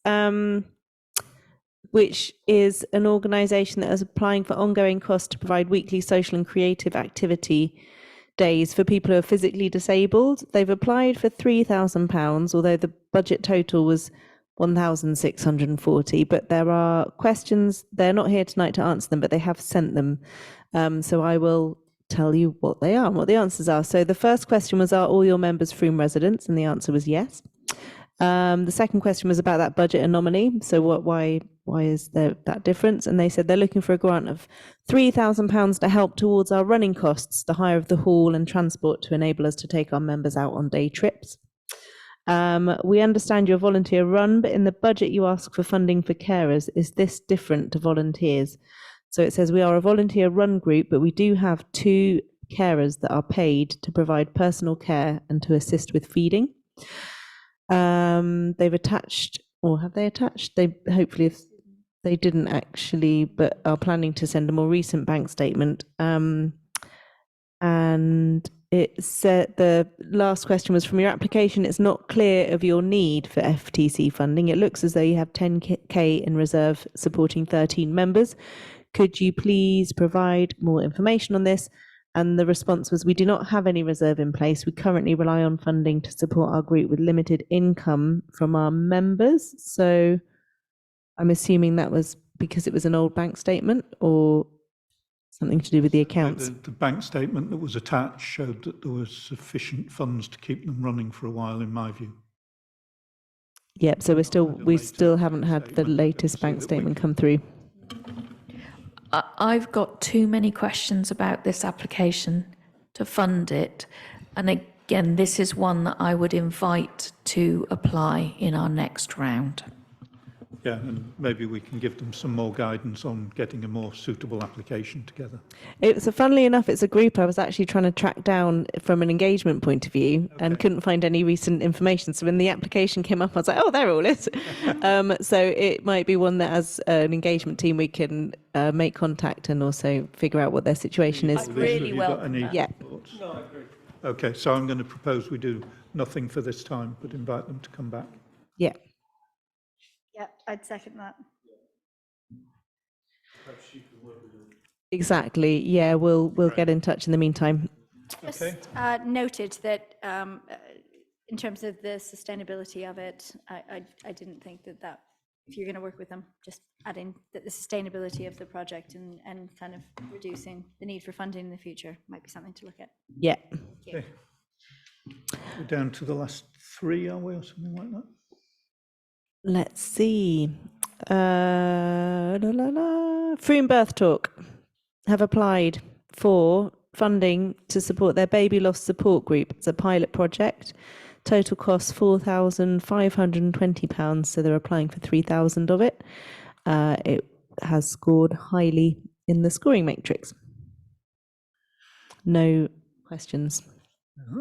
which is an organisation that is applying for ongoing costs to provide weekly social and creative activity days for people who are physically disabled. They've applied for £3,000, although the budget total was 1,640, but there are questions. They're not here tonight to answer them, but they have sent them. So I will tell you what they are and what the answers are. So the first question was, are all your members Frome residents? And the answer was yes. The second question was about that budget anomaly. So why is there that difference? And they said they're looking for a grant of £3,000 to help towards our running costs, the hire of the hall and transport to enable us to take our members out on day trips. We understand you're volunteer run, but in the budget you ask for funding for carers. Is this different to volunteers? So it says we are a volunteer run group, but we do have 2 carers that are paid to provide personal care and to assist with feeding. They've attached, or have they attached? They hopefully, if they didn't actually, but are planning to send a more recent bank statement. And it said, the last question was, from your application, it's not clear of your need for FTC funding. It looks as though you have 10K in reserve supporting 13 members. Could you please provide more information on this? And the response was, we do not have any reserve in place. We currently rely on funding to support our group with limited income from our members. So I'm assuming that was because it was an old bank statement, or something to do with the accounts. The bank statement that was attached showed that there was sufficient funds to keep them running for a while, in my view. Yep, so we still haven't had the latest bank statement come through. I've got too many questions about this application to fund it. And again, this is one that I would invite to apply in our next round. Yeah, and maybe we can give them some more guidance on getting a more suitable application together. It's funnily enough, it's a group I was actually trying to track down from an engagement point of view, and couldn't find any recent information. So when the application came up, I was like, oh, there all is. So it might be one that, as an engagement team, we can make contact and also figure out what their situation is. Really welcome that. Yeah. No, I agree. Okay, so I'm going to propose we do nothing for this time, but invite them to come back. Yeah. Yeah, I'd second that. Exactly. Yeah, we'll get in touch in the meantime. Just noted that in terms of the sustainability of it, I didn't think that if you're going to work with them, just adding that the sustainability of the project and kind of reducing the need for funding in the future might be something to look at. Yeah. Okay. We're down to the last three, are we, or something like that? Let's see. Froome Birth Talk have applied for funding to support their baby loss support group. It's a pilot project. Total cost £4,520, so they're applying for 3,000 of it. It has scored highly in the scoring matrix. No questions.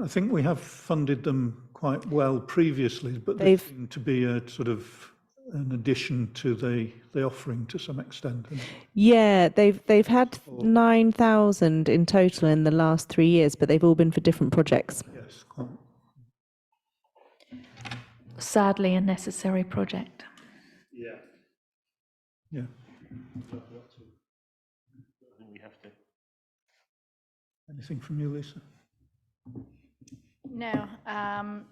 I think we have funded them quite well previously, but they seem to be a sort of an addition to the offering to some extent. Yeah, they've had 9,000 in total in the last 3 years, but they've all been for different projects. Yes, quite. Sadly, a necessary project. Yeah. Yeah. I think we have to. Anything from you, Lisa? No,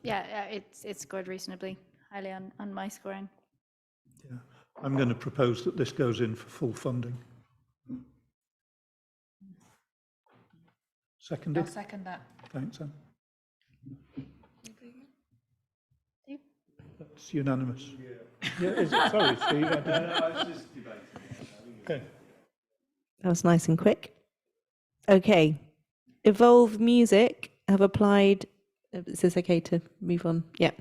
yeah, it's scored reasonably highly on my scoring. Yeah. I'm going to propose that this goes in for full funding. Seconded? I'll second that. Thanks, Anne. That's unanimous. Yeah, is it? Sorry, Steve. I was just debating. Okay. That was nice and quick. Okay. Evolve Music have applied. Is this okay to move on? Yeah.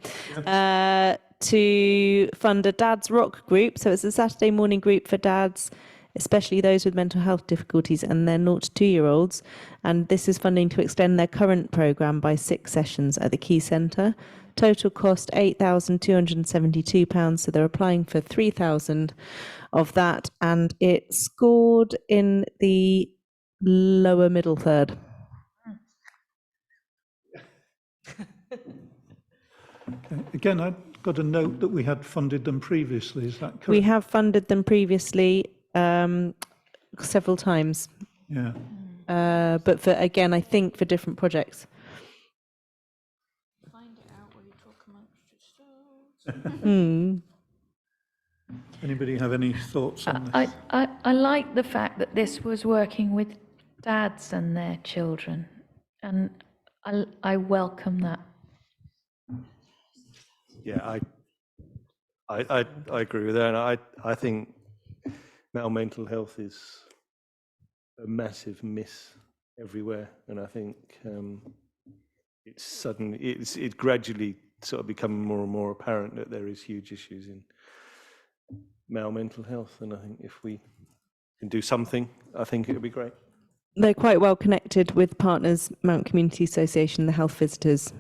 To fund a dad's rock group. So it's a Saturday morning group for dads, especially those with mental health difficulties and their 0 to 2-year-olds. And this is funding to extend their current programme by 6 sessions at the Key Centre. Total cost £8,272. So they're applying for 3,000 of that. And it scored in the lower middle third. Okay. Again, I got a note that we had funded them previously. Is that correct? We have funded them previously several times. Yeah. But for, again, I think for different projects. Find it out while you talk amongst yourselves. Anybody have any thoughts on this? I like the fact that this was working with dads and their children, and I welcome that. Yeah, I agree with that. And I think male mental health is a massive miss everywhere, and I think it's gradually sort of becoming more and more apparent that there is huge issues in male mental health, and I think if we can do something, I think it would be great. They're quite well connected with partners, Mount Community Association, the health visitors,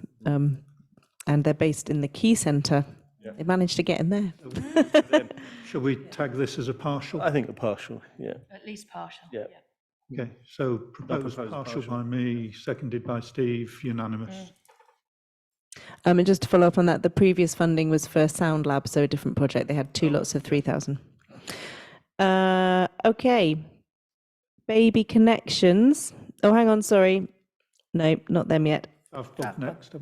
and they're based in the Key Centre. Yeah. They managed to get in there. Shall we tag this as a partial? I think a partial, yeah. At least partial. Yeah. Okay, so proposed partial by me, seconded by Steve, unanimous. And just to follow up on that, the previous funding was for Sound Lab, so a different project. They had 2 lots of 3,000. Okay. Baby Connections. Oh, hang on, sorry. No, not them yet. I've got next.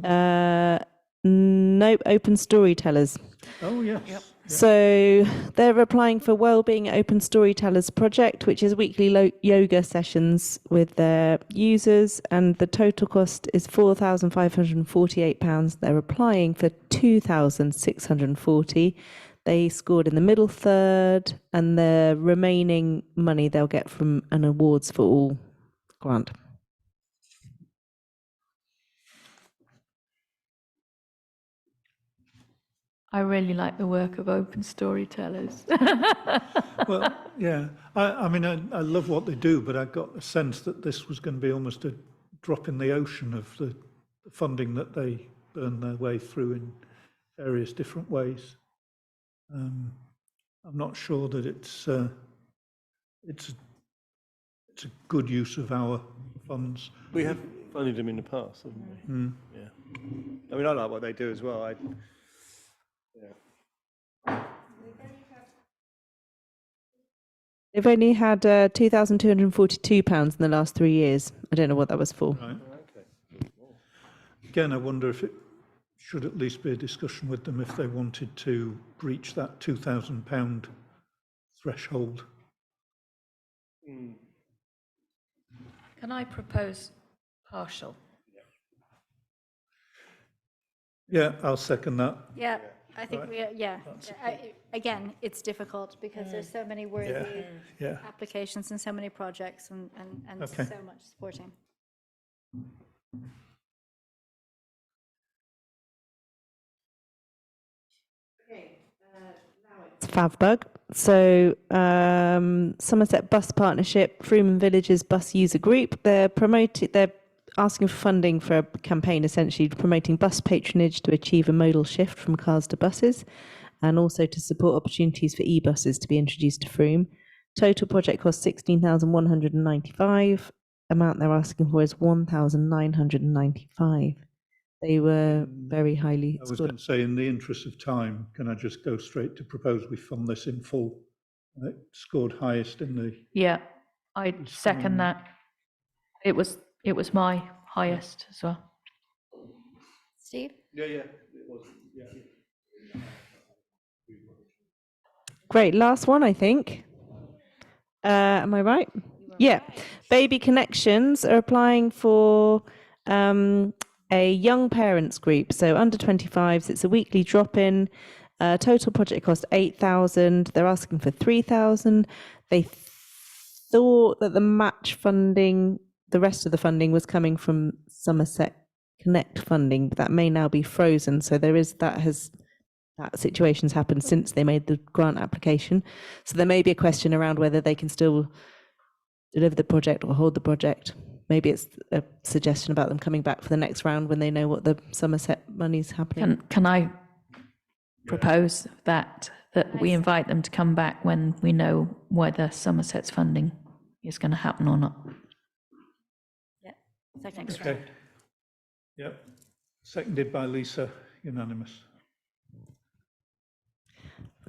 Nope, Open Storytellers. Oh, yes. So they're applying for Wellbeing Open Storytellers project, which is weekly yoga sessions with their users, and the total cost is £4,548. They're applying for 2,640. They scored in the middle third, and the remaining money they'll get from an Awards for All grant. I really like the work of Open Storytellers. Well, yeah, I mean, I love what they do, but I got a sense that this was going to be almost a drop in the ocean of the funding that they burn their way through in various different ways. I'm not sure that it's a good use of our funds. We have funded them in the past, haven't we? Yeah. I mean, I like what they do as well. They've only had £2,242 in the last 3 years. I don't know what that was for. Right. Again, I wonder if it should at least be a discussion with them if they wanted to breach that £2,000 threshold. Can I propose partial? Yeah, I'll second that. Yeah, I think Right. again, it's difficult because there's so many worthy Yeah. applications and so many projects and Okay. so much supporting. It's Favbug. So Somerset Bus Partnership, Frome Villages Bus User Group. They're asking for funding for a campaign essentially promoting bus patronage to achieve a modal shift from cars to buses, and also to support opportunities for e-buses to be introduced to Frome. Total project cost 16,195. Amount they're asking for is 1,995. They were very highly I was going to say, in the interest of time, can I just go straight to propose we fund this in full? It scored highest in the... Yeah, I second that. It was my highest as well. Steve? Yeah, it was. Yeah. Great, last one, I think. Am I right? Yeah. Baby Connections are applying for a young parents group, so under 25s. It's a weekly drop-in. Total project cost 8,000. They're asking for 3,000. They thought that the match funding, the rest of the funding was coming from Somerset Connect funding, but that may now be frozen. So that situation's happened since they made the grant application. So there may be a question around whether they can still deliver the project or hold the project. Maybe it's a suggestion about them coming back for the next round when they know what the Somerset money's happening. Can I propose that we invite them to come back when we know whether Somerset's funding is going to happen or not? Yeah, second. Okay. Yep. Seconded by Lisa, unanimous.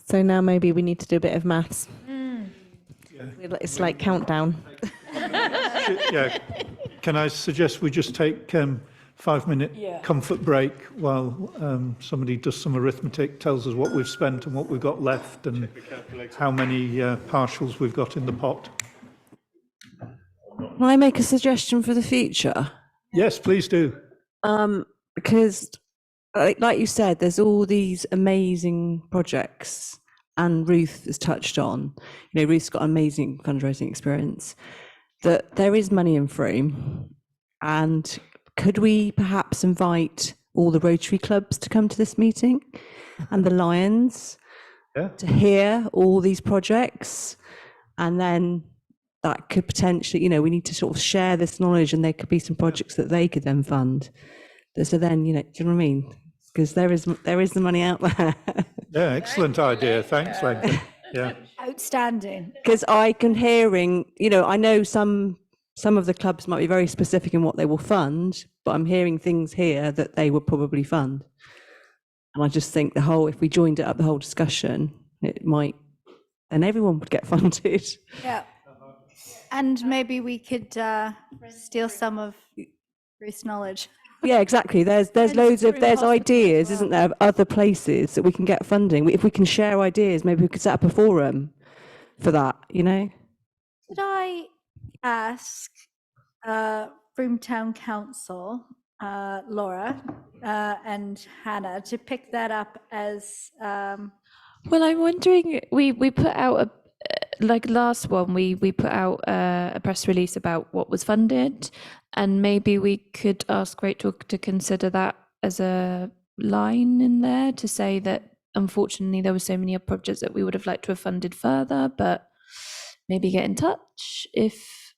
So now maybe we need to do a bit of maths. Yeah. It's like countdown. Yeah. Can I suggest we just take 5-minute comfort break while somebody does some arithmetic, tells us what we've spent and what we've got left and how many partials we've got in the pot? Can I make a suggestion for the future? Yes, please do. Because, like you said, there's all these amazing projects, and Ruth has touched on. Ruth's got amazing fundraising experience. That there is money in Frome, and could we perhaps invite all the Rotary clubs to come to this meeting, and the Lions, to hear all these projects, and then that could potentially, we need to sort of share this knowledge, and there could be some projects that they could then fund. So then, do you know what I mean? Because there is the money out there. Yeah, excellent idea. Thanks, Langton. Yeah. Outstanding. Because I can hearing, I know some of the clubs might be very specific in what they will fund, but I'm hearing things here that they will probably fund. And I just think if we joined it up, the whole discussion, it might, and everyone would get funded. Yeah. And maybe we could steal some of Ruth's knowledge. Yeah, exactly. There's loads of ideas, isn't there, of other places that we can get funding. If we can share ideas, maybe we could set up a forum for that. Could I ask Frome Town Council, Laura and Hannah, to pick that up as? Well, I'm wondering. We put out like last one. We put out a press release about what was funded. And maybe we could ask Rachel to consider that as a line in there to say that unfortunately there were so many projects that we would have liked to have funded further, but maybe get in touch if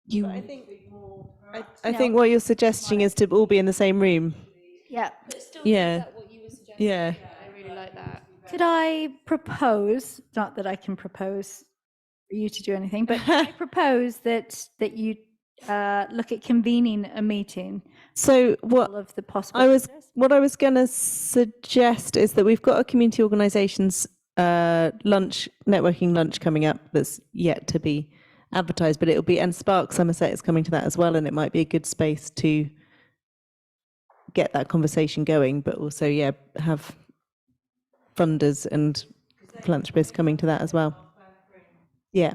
you... I think what you're suggesting is to all be in the same room. Yeah. Yeah. Yeah. I really like that. Could I propose, not that I can propose for you to do anything, but could I propose that you look at convening a meeting? So what of the possible I was going to suggest is that we've got a community organisations networking lunch coming up that's yet to be advertised, but it'll be, and Spark Somerset is coming to that as well, and it might be a good space to get that conversation going, but also, yeah, have funders and philanthropists coming to that as well. Yeah.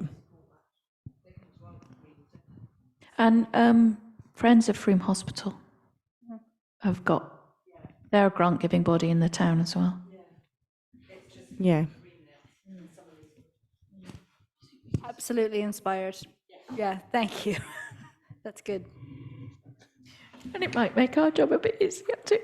And Friends of Frome Hospital they're a grant giving body in the town as well. Yeah. Absolutely inspired. Yeah, thank you. That's good. And it might make our job a bit easier too.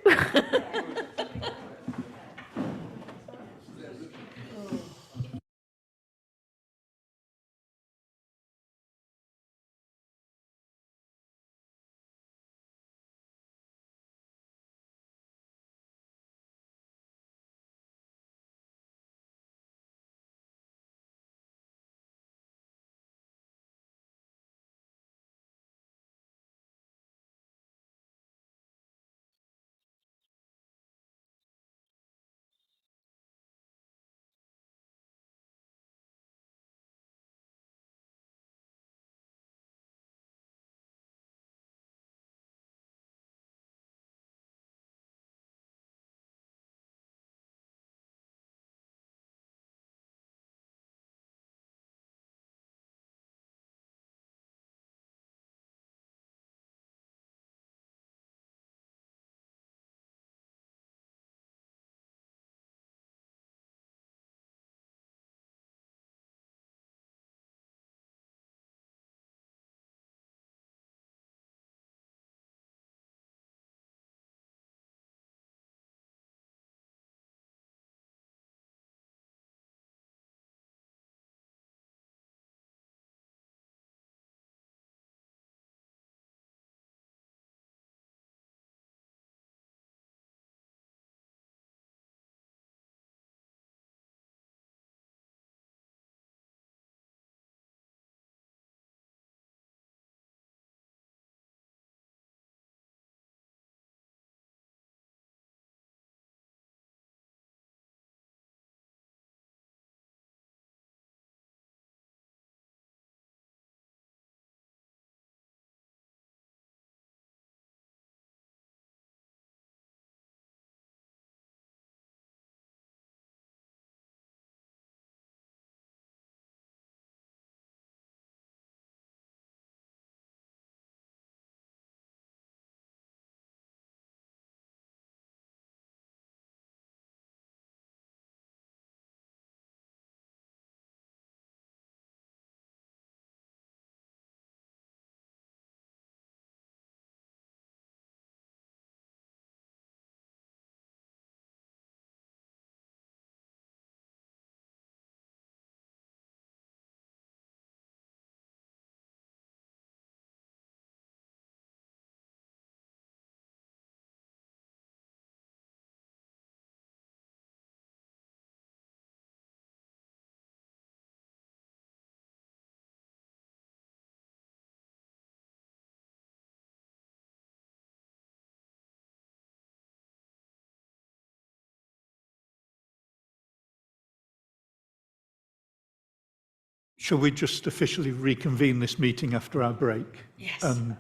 Shall we just officially reconvene this meeting after our break? Yes. And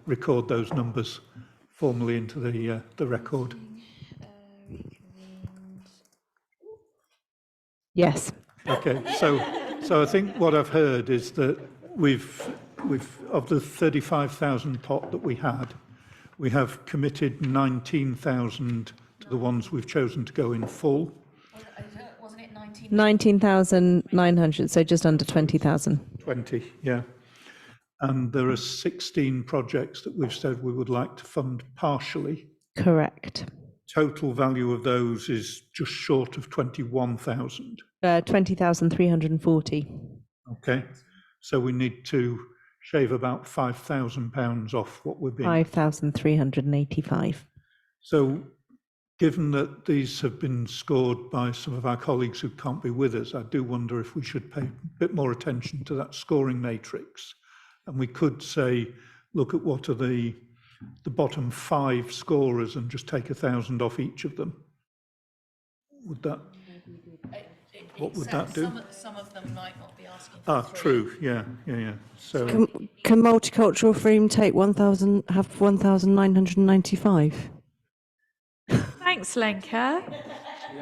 record those numbers formally into the record? Yes. Okay, so I think what I've heard is that we've of the 35,000 pot that we had, we have committed 19,000 to the ones we've chosen to go in full. Wasn't it 19,900, so just under 20,000. 20, yeah. And there are 16 projects that we've said we would like to fund partially. Correct. Total value of those is just short of 21,000. 20,340. Okay, so we need to shave about £5,000 off what we're being. 5,385. So given that these have been scored by some of our colleagues who can't be with us, I do wonder if we should pay a bit more attention to that scoring matrix. And we could say, look at what are the bottom 5 scorers and just take 1,000 off each of them. Would that? what would that do? Some of them might not be asking Ah, true, yeah. So, Can multicultural Froome take 1,995? Thanks, Lenka.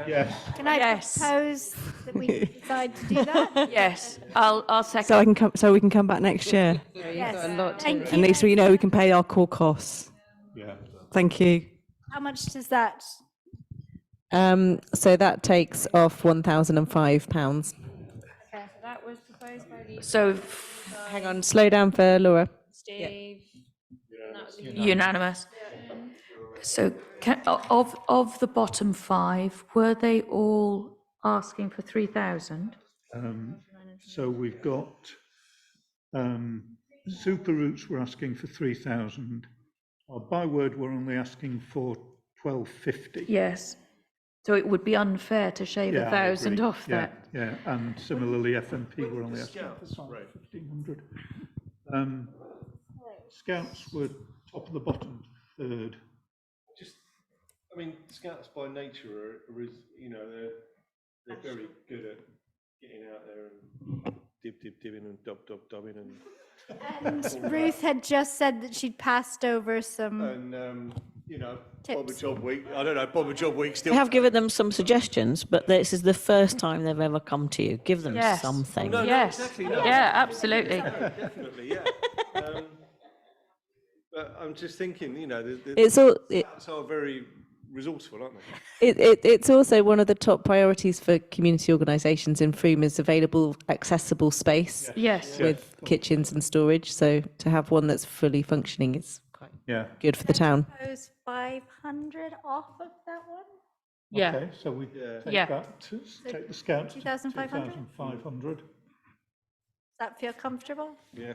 yes. Can I Yes. propose that we decide to do that? Yes, I'll second. So we can come back next year. Yes. Thank At you. least we know we can pay our core costs. Yeah. Thank you. How much does that? So that takes off £1,005. Okay. That was proposed by the So, Hang on, slow down for Laura. Steve. unanimous. So, of the bottom 5, were they all asking for 3,000? So we've got Super Roots were asking for 3,000. Our Byword were only asking for 1,250. Yes. So it would be unfair to shave Yeah, I 1,000 agree. off Yeah, that. Yeah, and similarly FNP were only asking for 1,500. Scouts were top of the bottom, third. I mean, Scouts by nature are they're very good at getting out there and dibbing and dobbing and. And Ruth had just said that she'd passed over some. And Bob a Tips. Job Week. I don't know. Bob a Job Week still. We have given them some suggestions, but this is the first time they've ever come to you. Give them Yes. something. No, Yes. exactly, no. Yeah, absolutely. Definitely, yeah. But I'm just thinking, It's all- Scouts are very resourceful, aren't they? It's also one of the top priorities for community organisations in Froome is available, accessible space Yes. with kitchens and storage. So to have one that's fully functioning is quite good for the town. Propose 500 off of that one. Yeah. Okay, so we take Yeah. that, take the Scouts to 2,500? 2,500. Does that feel comfortable? Yeah.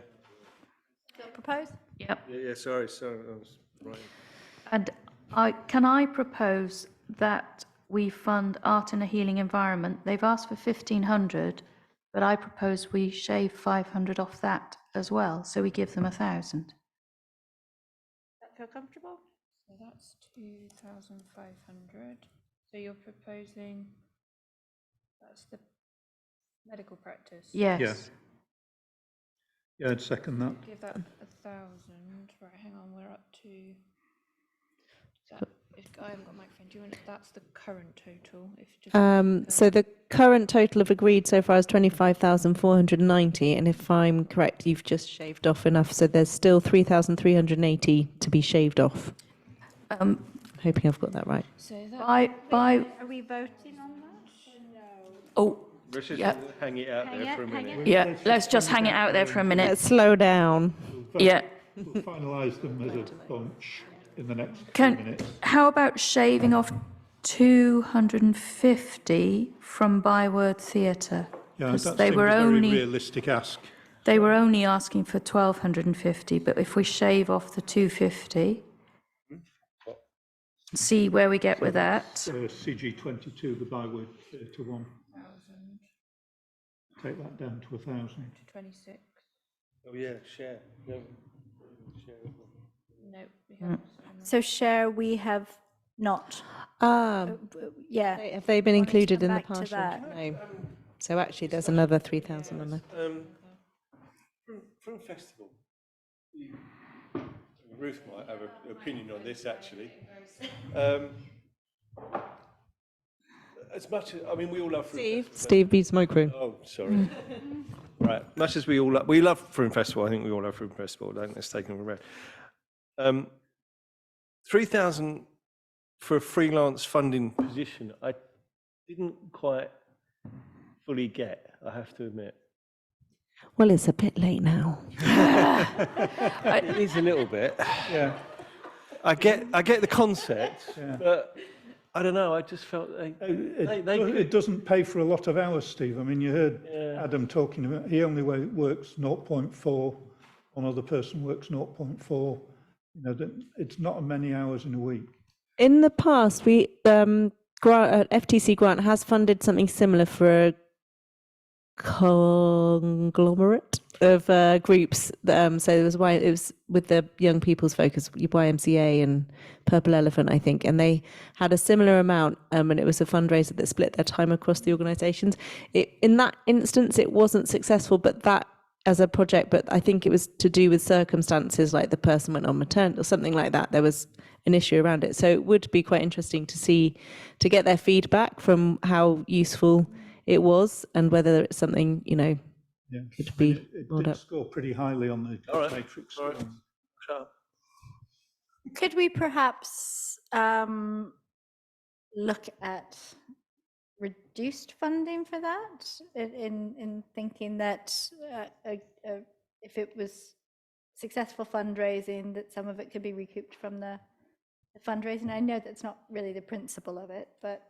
Feel proposed? Yep. Yeah. Sorry. I was right. And can I propose that we fund Art in a Healing Environment? They've asked for 1,500, but I propose we shave 500 off that as well, so we give them 1,000. Does that feel comfortable? So that's 2,500. So you're proposing, that's the medical practice? Yes. Yeah, I'd second that. Give that 1,000. Right, hang on, we're up to. I haven't got a microphone. Do you want? That's the current total. If you just. So the current total of agreed so far is 25,490, and if I'm correct, you've just shaved off enough, so there's still 3,380 to be shaved off. Hoping I've got that right. So that. Are we voting on that? No. Oh, Let's just yeah. hang it out there for a minute. Yeah, let's just hang it out there for a minute. Let's slow down. Yeah. We'll finalise them as a bunch in the next few Can, minutes. how about shaving off 250 from Byword Theatre? Yeah, Because that they seemed were a very only realistic ask. they were only asking for 1,250, but if we shave off the 250, see where we get with that. CG22, the Byword Theatre one. Take that down to 1,000. 26. Oh yeah, share. No. Share. No, we haven't. So share we have not. Yeah. Have they been Wanted to included come in the back to partial? that. No. So actually, there's another 3,000 on there. From festival. Ruth might have an opinion on this actually. As much as we all love Froome Festival. Steve beats micro. Oh, sorry. Right, much as we love Froome Festival. I think we all love Froome Festival. Don't let's take them around. 3,000 for a freelance funding position. I didn't quite fully get. I have to admit. Well, it's a bit late now. It is a little bit. Yeah. I get the concept, but I don't know. I just felt It doesn't pay for a lot of hours, Steve. I mean, you heard Adam talking about he only works 0.4, one other person works 0.4. It's not many hours in a week. In the past, we FTC grant has funded something similar for a conglomerate. groups. So there was it was with the young people's focus, YMCA and Purple Elephant, I think, and they had a similar amount, and it was a fundraiser that split their time across the organisations. In that instance, it wasn't successful, but that as a project, but I think it was to do with circumstances, like the person went on maternity or something like that. There was an issue around it, so it would be quite interesting to get their feedback from how useful it was and whether it's something Yeah, could be it rolled did up. score pretty highly on the All right. matrix. All right. Sure. Could we perhaps look at reduced funding for that in thinking that if it was successful fundraising, that some of it could be recouped from the fundraising? I know that's not really the principle of it, but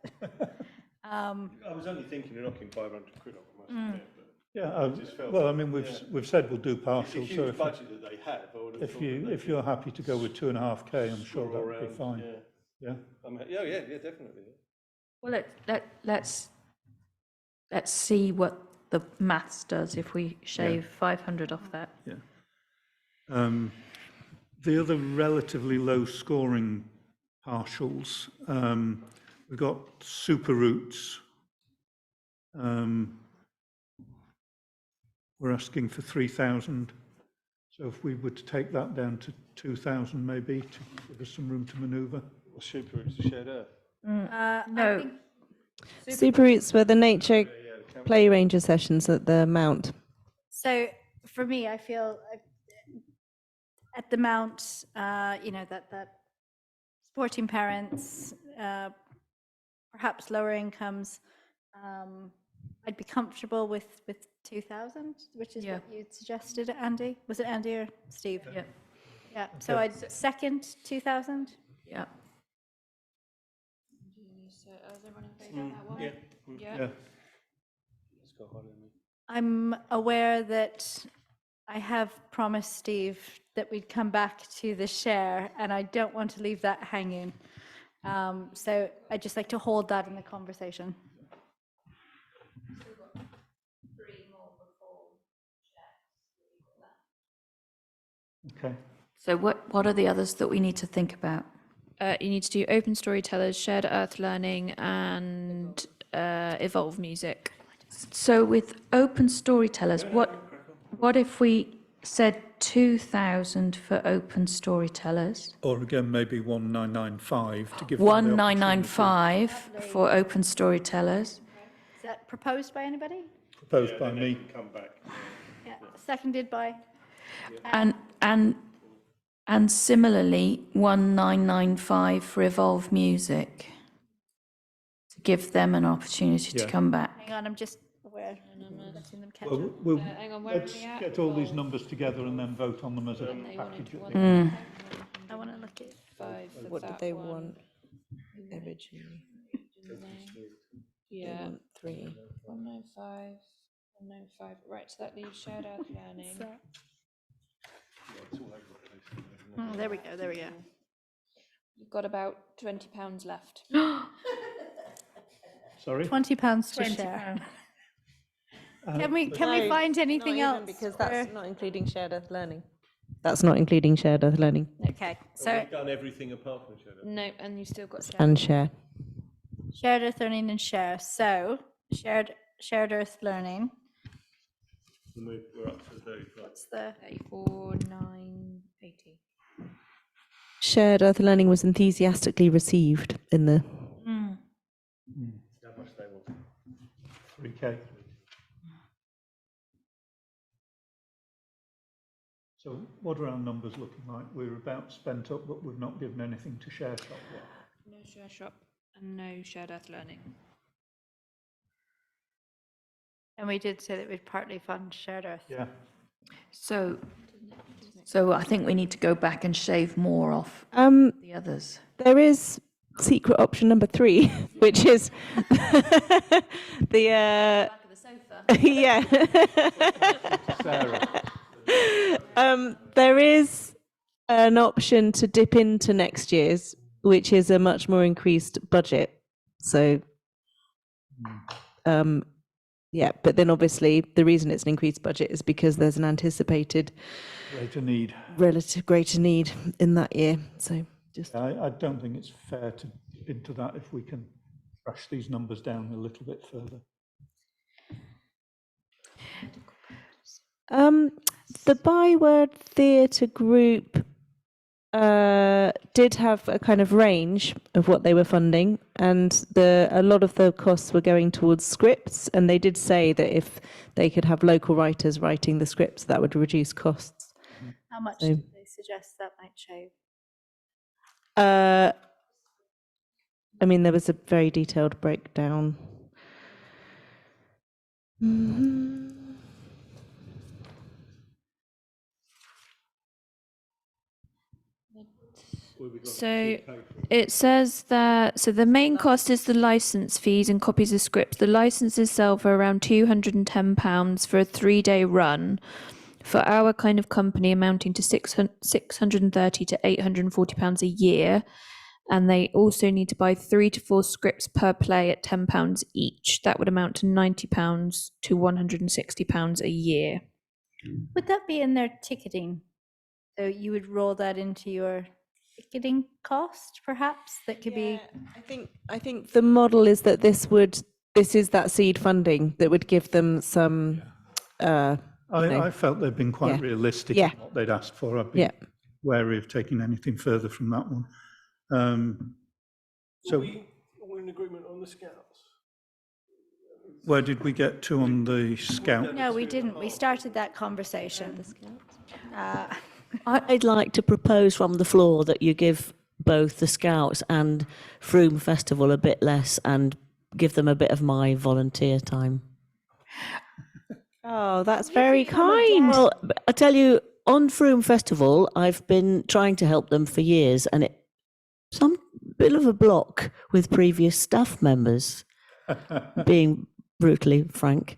I was only thinking of knocking 500 quid off, I must admit. But Yeah, I just felt well, I mean, we've said we'll do it's a partial, so huge budget that they have. I would have thought that if you're happy to go with 2.5K, I'm sure that would be fine. Yeah. Yeah. Yeah, definitely. Well, let's see what the maths does if we shave 500 off that. Yeah. The other relatively low scoring partials, we've got super roots. We're asking for 3,000. So if we were to take that down to 2,000 maybe to give us some room to manoeuvre. Well, super roots to shared earth. No. Super Roots were the nature play ranger sessions at the Mount. So for me, I feel at the Mount, that supporting parents, perhaps lower incomes, I'd be comfortable with 2,000, which is what you'd suggested, Andy. Was it Andy or Steve? Yeah. Yeah. So I'd second 2,000. Yeah. Yeah. I'm aware that I have promised Steve that we'd come back to the share, and I don't want to leave that hanging. So I'd just like to hold that in the conversation. Okay. So what are the others that we need to think about? You need to do open storytellers, shared earth learning, and evolve music. So with open storytellers, what if we said 2,000 for open storytellers? Or again, maybe 1,995 to give them the opportunity. 1,995 for open storytellers. Is that proposed by anybody? Proposed by me. Come back. Yeah. Seconded by? And similarly, 1,995 for Evolve Music, to give them an opportunity to come back. Hang on, I'm just aware. Letting them catch Well, up. let's get all these numbers together and then vote on them as a package. I want to look at 5 for What did that they one. want originally? Yeah. Want 3. 195, 195. Right, so that leaves shared earth learning. There we go, there we go. You've got about £20 left. Sorry? £20 to £20. share. Can we find anything Not else? even, because that's not including shared earth learning. That's not including shared earth learning Okay, so We've done everything apart from shared earth. No, and you've still got shared. and share. shared earth learning and share. So shared earth learning. We're up to 35. What's the 34,980. Shared earth learning was enthusiastically received in the. How much they want? 3K. So what are our numbers looking like? We're about spent up, but we've not given anything to Share Shop yet. No share shop and no shared earth learning. And we did say that we'd partly fund shared earth. Yeah. So I think we need to go back and shave more off the others. There is secret option number 3, which is the Back of the sofa. yeah. There is an option to dip into next year's, which is a much more increased budget. So Yeah, but then obviously the reason it's an increased budget is because there's an anticipated Greater need. relative greater need in that year. So just I don't think it's fair to dip into that if we can thrash these numbers down a little bit further. the Byword Theatre Group did have a kind of range of what they were funding, and a lot of the costs were going towards scripts, and they did say that if they could have local writers writing the scripts, that would reduce costs. How much So- did they suggest that might shave? I mean, there was a very detailed breakdown. So it says that, so the main cost is the license fees and copies of scripts. The licenses sell for around £210 for a 3-day run. For our kind of company, amounting to £630 to £840 a year. And they also need to buy 3 to 4 scripts per play at £10 each. That would amount to £90 to £160 a year. Would that be in their ticketing? So you would roll that into your ticketing cost, perhaps? That could be. I think the model is that this is that seed funding that would give them some. I felt they've been quite realistic in what they'd asked for. I'd be wary of taking anything further from that one. So we all in agreement on the Scouts? where did we get to on the Scout? No, we didn't. We started that conversation. I'd like to propose from the floor that you give both the Scouts and Froome Festival a bit less and give them a bit of my volunteer time. Oh, that's very kind. Well, I tell you, on Froome Festival, I've been trying to help them for years, and it's some bit of a block with previous staff members, being brutally frank.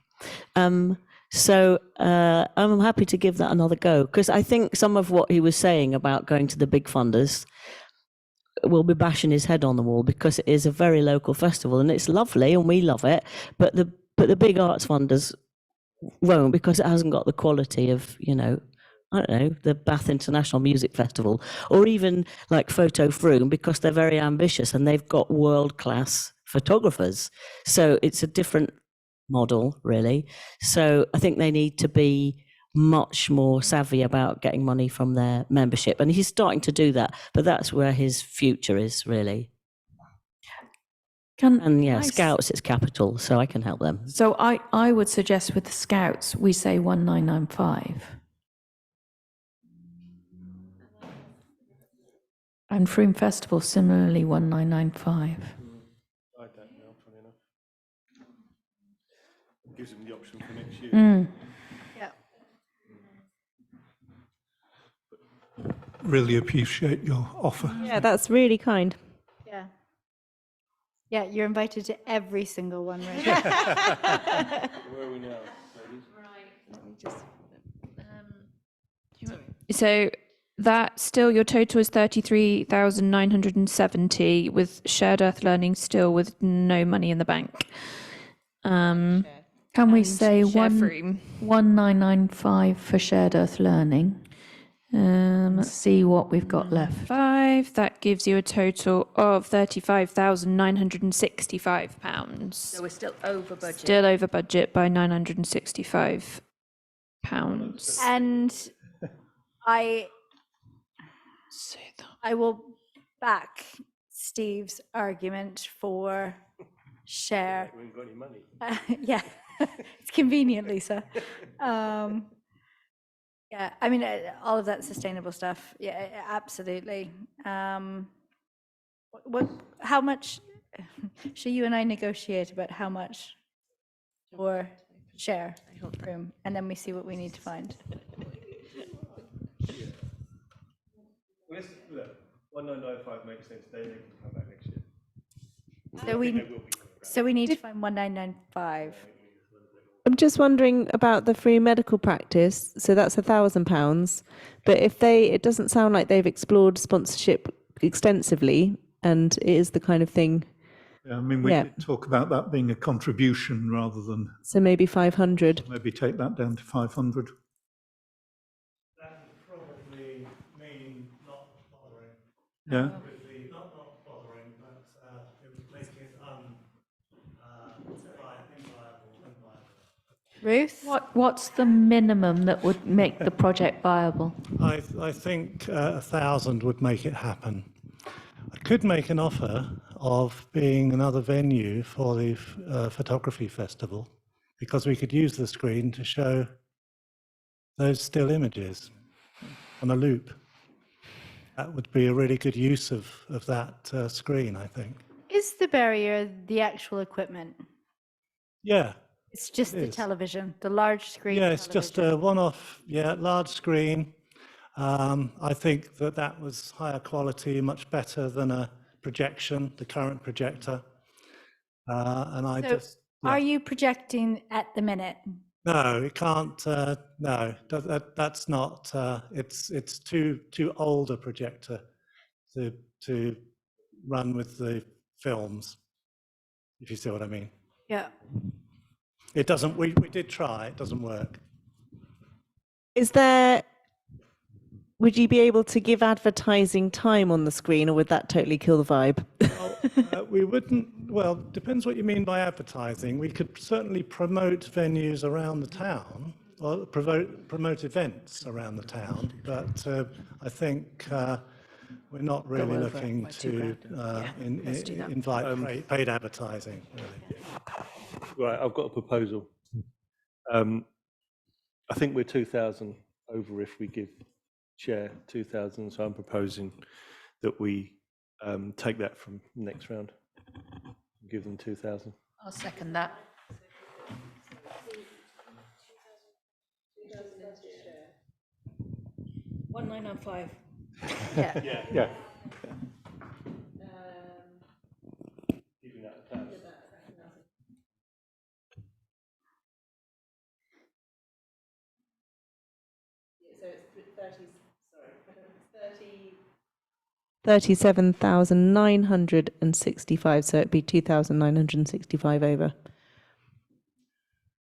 So I'm happy to give that another go, because I think some of what he was saying about going to the big funders will be bashing his head on the wall, because it is a very local festival and it's lovely and we love it, but the big arts funders won't, because it hasn't got the quality of, I don't know, the Bath International Music Festival, or even like Photo Froome, because they're very ambitious and they've got world-class photographers. So it's a different model, really. So I think they need to be much more savvy about getting money from their membership. And he's starting to do that, but that's where his future is, really. Scouts, it's capital, so I can help them. So I would suggest with the Scouts, we say 1995. And Froome Festival, similarly, 1995. I don't know, funny enough. It gives them the option for next year. Yeah. Really appreciate your offer. Yeah, that's really kind. Yeah. Yeah, you're invited to every single one, right? Where are we now, ladies? So that still, your total is 33,970 with Shared Earth Learning still with no money in the bank. Can we say 1995 for Shared Earth Learning? Let's see what we've got left. That gives you a total of £35,965. So we're still over budget. Still over budget by £965. And I will back Steve's argument for share. We haven't got any money. Yeah, it's convenient, Lisa. Yeah, I mean, all of that sustainable stuff. Yeah, absolutely. How much should you and I negotiate about how much for share room, and then we see what we need to find. Well, let's look. 1995 makes sense. They can come back next year. So we need to find 1995. I'm just wondering about the free medical practice. So that's £1,000. But it doesn't sound like they've explored sponsorship extensively, and it is the kind of thing Yeah, I mean, we Yeah. did talk about that being a contribution rather than So maybe 500. maybe take that down to 500. That would probably mean not bothering. Yeah. With the, not bothering, but it would make it unviable. Ruth? What's the minimum that would make the project viable? I think 1,000 would make it happen. I could make an offer of being another venue for the photography festival, because we could use the screen to show those still images on a loop. That would be a really good use of that screen, I think. Is the barrier the actual equipment? Yeah. It's just It the is. television, the large screen. Yeah, it's just a one-off, large screen. I think that was higher quality, much better than a projection, the current projector. And I So just, are you projecting at the minute? no, it can't, no, that's not, it's too old a projector to run with the films, if you see what I mean. Yeah. It doesn't, we did try, it doesn't work. Is there, would you be able to give advertising time on the screen, or would that totally kill the vibe? We wouldn't, well, depends what you mean by advertising. We could certainly promote venues around the town, or promote events around the town, but I think we're not really over it looking by 2 to grand. Let's do that. invite paid advertising, really. Right, I've got a proposal. I think we're 2,000 over if we give Chair 2,000, so I'm proposing that we take that from next round, give them 2,000. I'll second that. $1,995. Yeah. Yeah. Giving that a pass. So it's 37,965, so it'd be 2,965 over.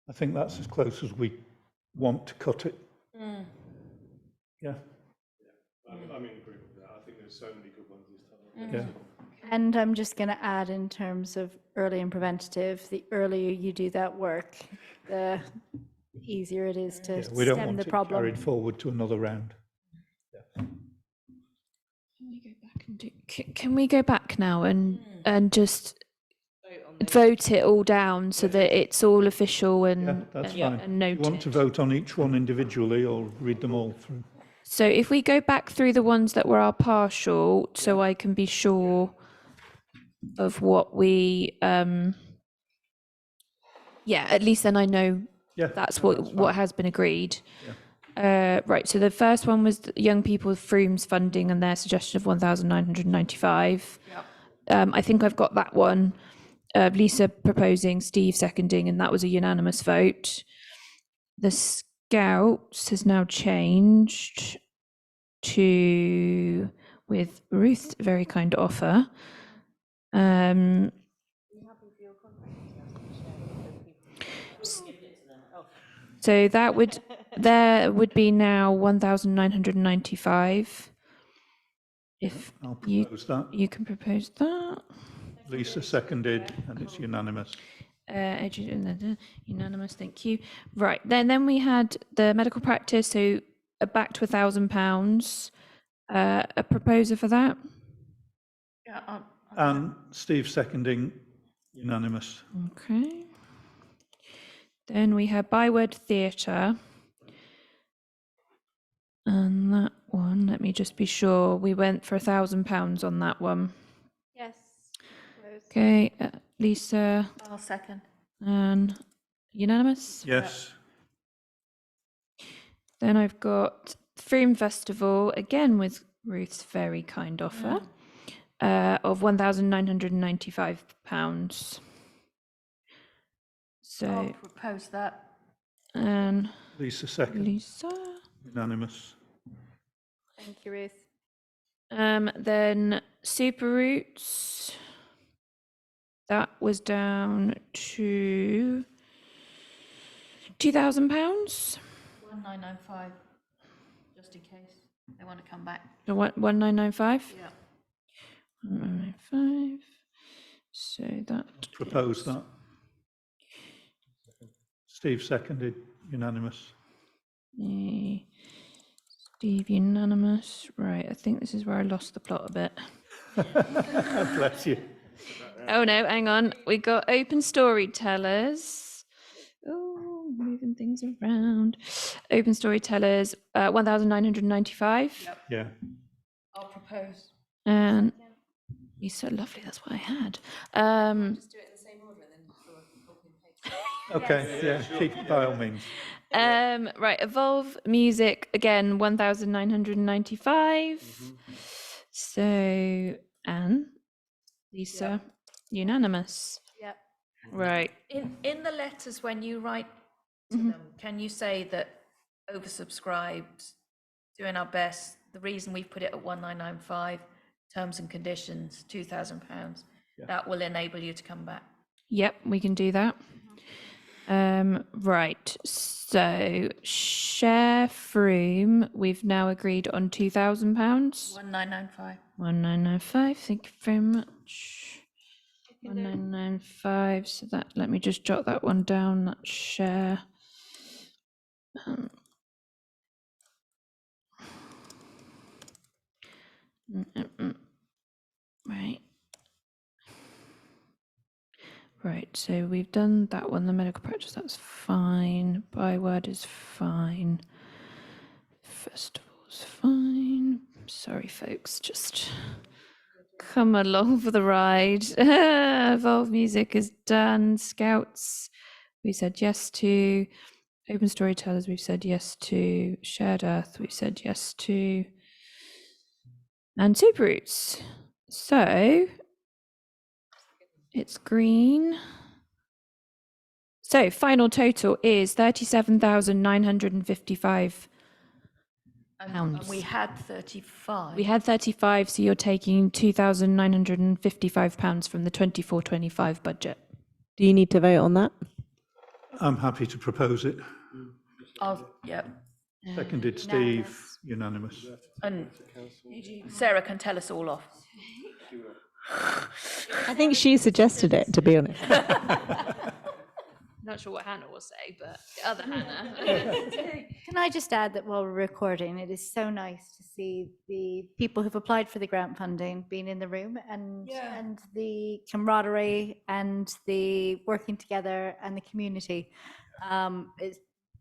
I think that's as close as we want to cut it. Yeah. I'm in agreement with that. I think there's so many good ones this time. Yeah. And I'm just going to add, in terms of early and preventative, the earlier you do that work, the easier it is to We don't stem want the it problem. carried forward to another round. Can we go back now and just vote it all down so that it's all official and, That's and, fine. and You want noted? to vote on each one individually or read them all through? So if we go back through the ones that were our partial, so I can be sure of what we, at least then I know that's what has been agreed. Right, so the first one was the young people with Froome's funding and their suggestion of 1,995. I think I've got that one. Lisa proposing, Steve seconding, and that was a unanimous vote. The Scouts has now changed to, with Ruth's very kind offer. So that would, there would be now 1,995. If I'll you, propose that. you can propose that. Lisa seconded, and it's unanimous. Unanimous, thank you. Right, then we had the medical practice, so back to £1,000. A proposer for that? Yeah, And Steve seconding, unanimous. Okay. Then we have Byword Theatre. And that one, let me just be sure, we went for £1,000 on that one. Yes. Okay, Lisa I'll second. and unanimous? Yes. Then I've got Froome Festival, again with Ruth's very kind offer, of £1,995. So, I'll propose that. and Lisa second. Lisa. Unanimous. Thank you, Ruth. Then Super Roots. that was down to £2,000. 1995, just in case they want to come back. So what, 1995? Yeah. 1995. So that Propose that. Steve seconded, unanimous. Steve, unanimous. Right, I think this is where I lost the plot a bit. Bless you. Oh no, hang on. We got open storytellers. Oh, moving things around. Open storytellers, 1,995. Yeah. I'll propose. And he's so lovely. That's what I had. Okay, yeah, keep it by all means. Right, Evolve Music again, 1,995. So Anne, Lisa, unanimous. Yep. Right. In the letters, when you write to Mhm. them, can you say that oversubscribed, doing our best, the reason we've put it at 1995, terms and conditions, £2,000, that will enable you to come back. Yep, we can do that. Right, so share Froome, we've now agreed on £2,000. 1995. 1995, thank you very much. 1995, so that, let me just jot that one down, that share. Right. Right, so we've done that one, the medical practice, that's fine. Byword is fine. Festival's fine. Sorry, folks, just come along for the ride. Evolve Music is done. Scouts, we said yes to. Open Storytellers, we've said yes to. Shared Earth, we've said yes to. And Super Roots. So it's green. So final total is £37,955. And we had 35. We had 35, so you're taking £2,955 from the 24-25 budget. Do you need to vote on that? I'm happy to propose it. Yep. Seconded Steve, unanimous. And Sarah can tell us all off. I think she suggested it, to be honest. Not sure what Hannah will say, but the other Hannah. Can I just add that while we're recording, it is so nice to see the people who've applied for the grant funding being in the room and the camaraderie and the working together and the community. It's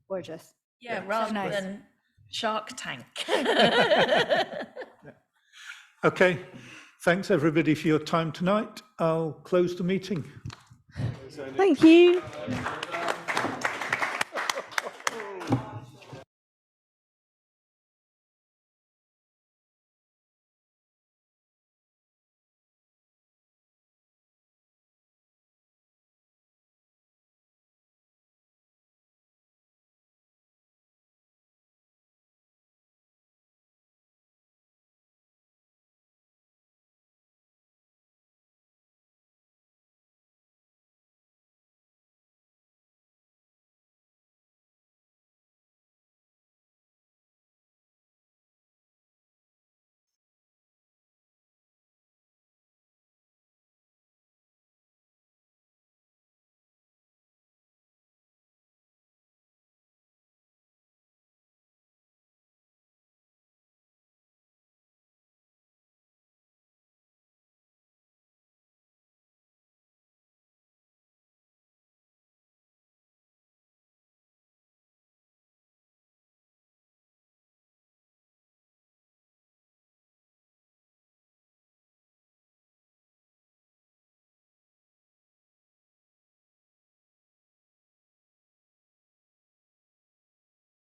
gorgeous. Yeah, So rather nice. than Shark Tank. Okay, thanks everybody for your time tonight. I'll close the meeting. Thank you.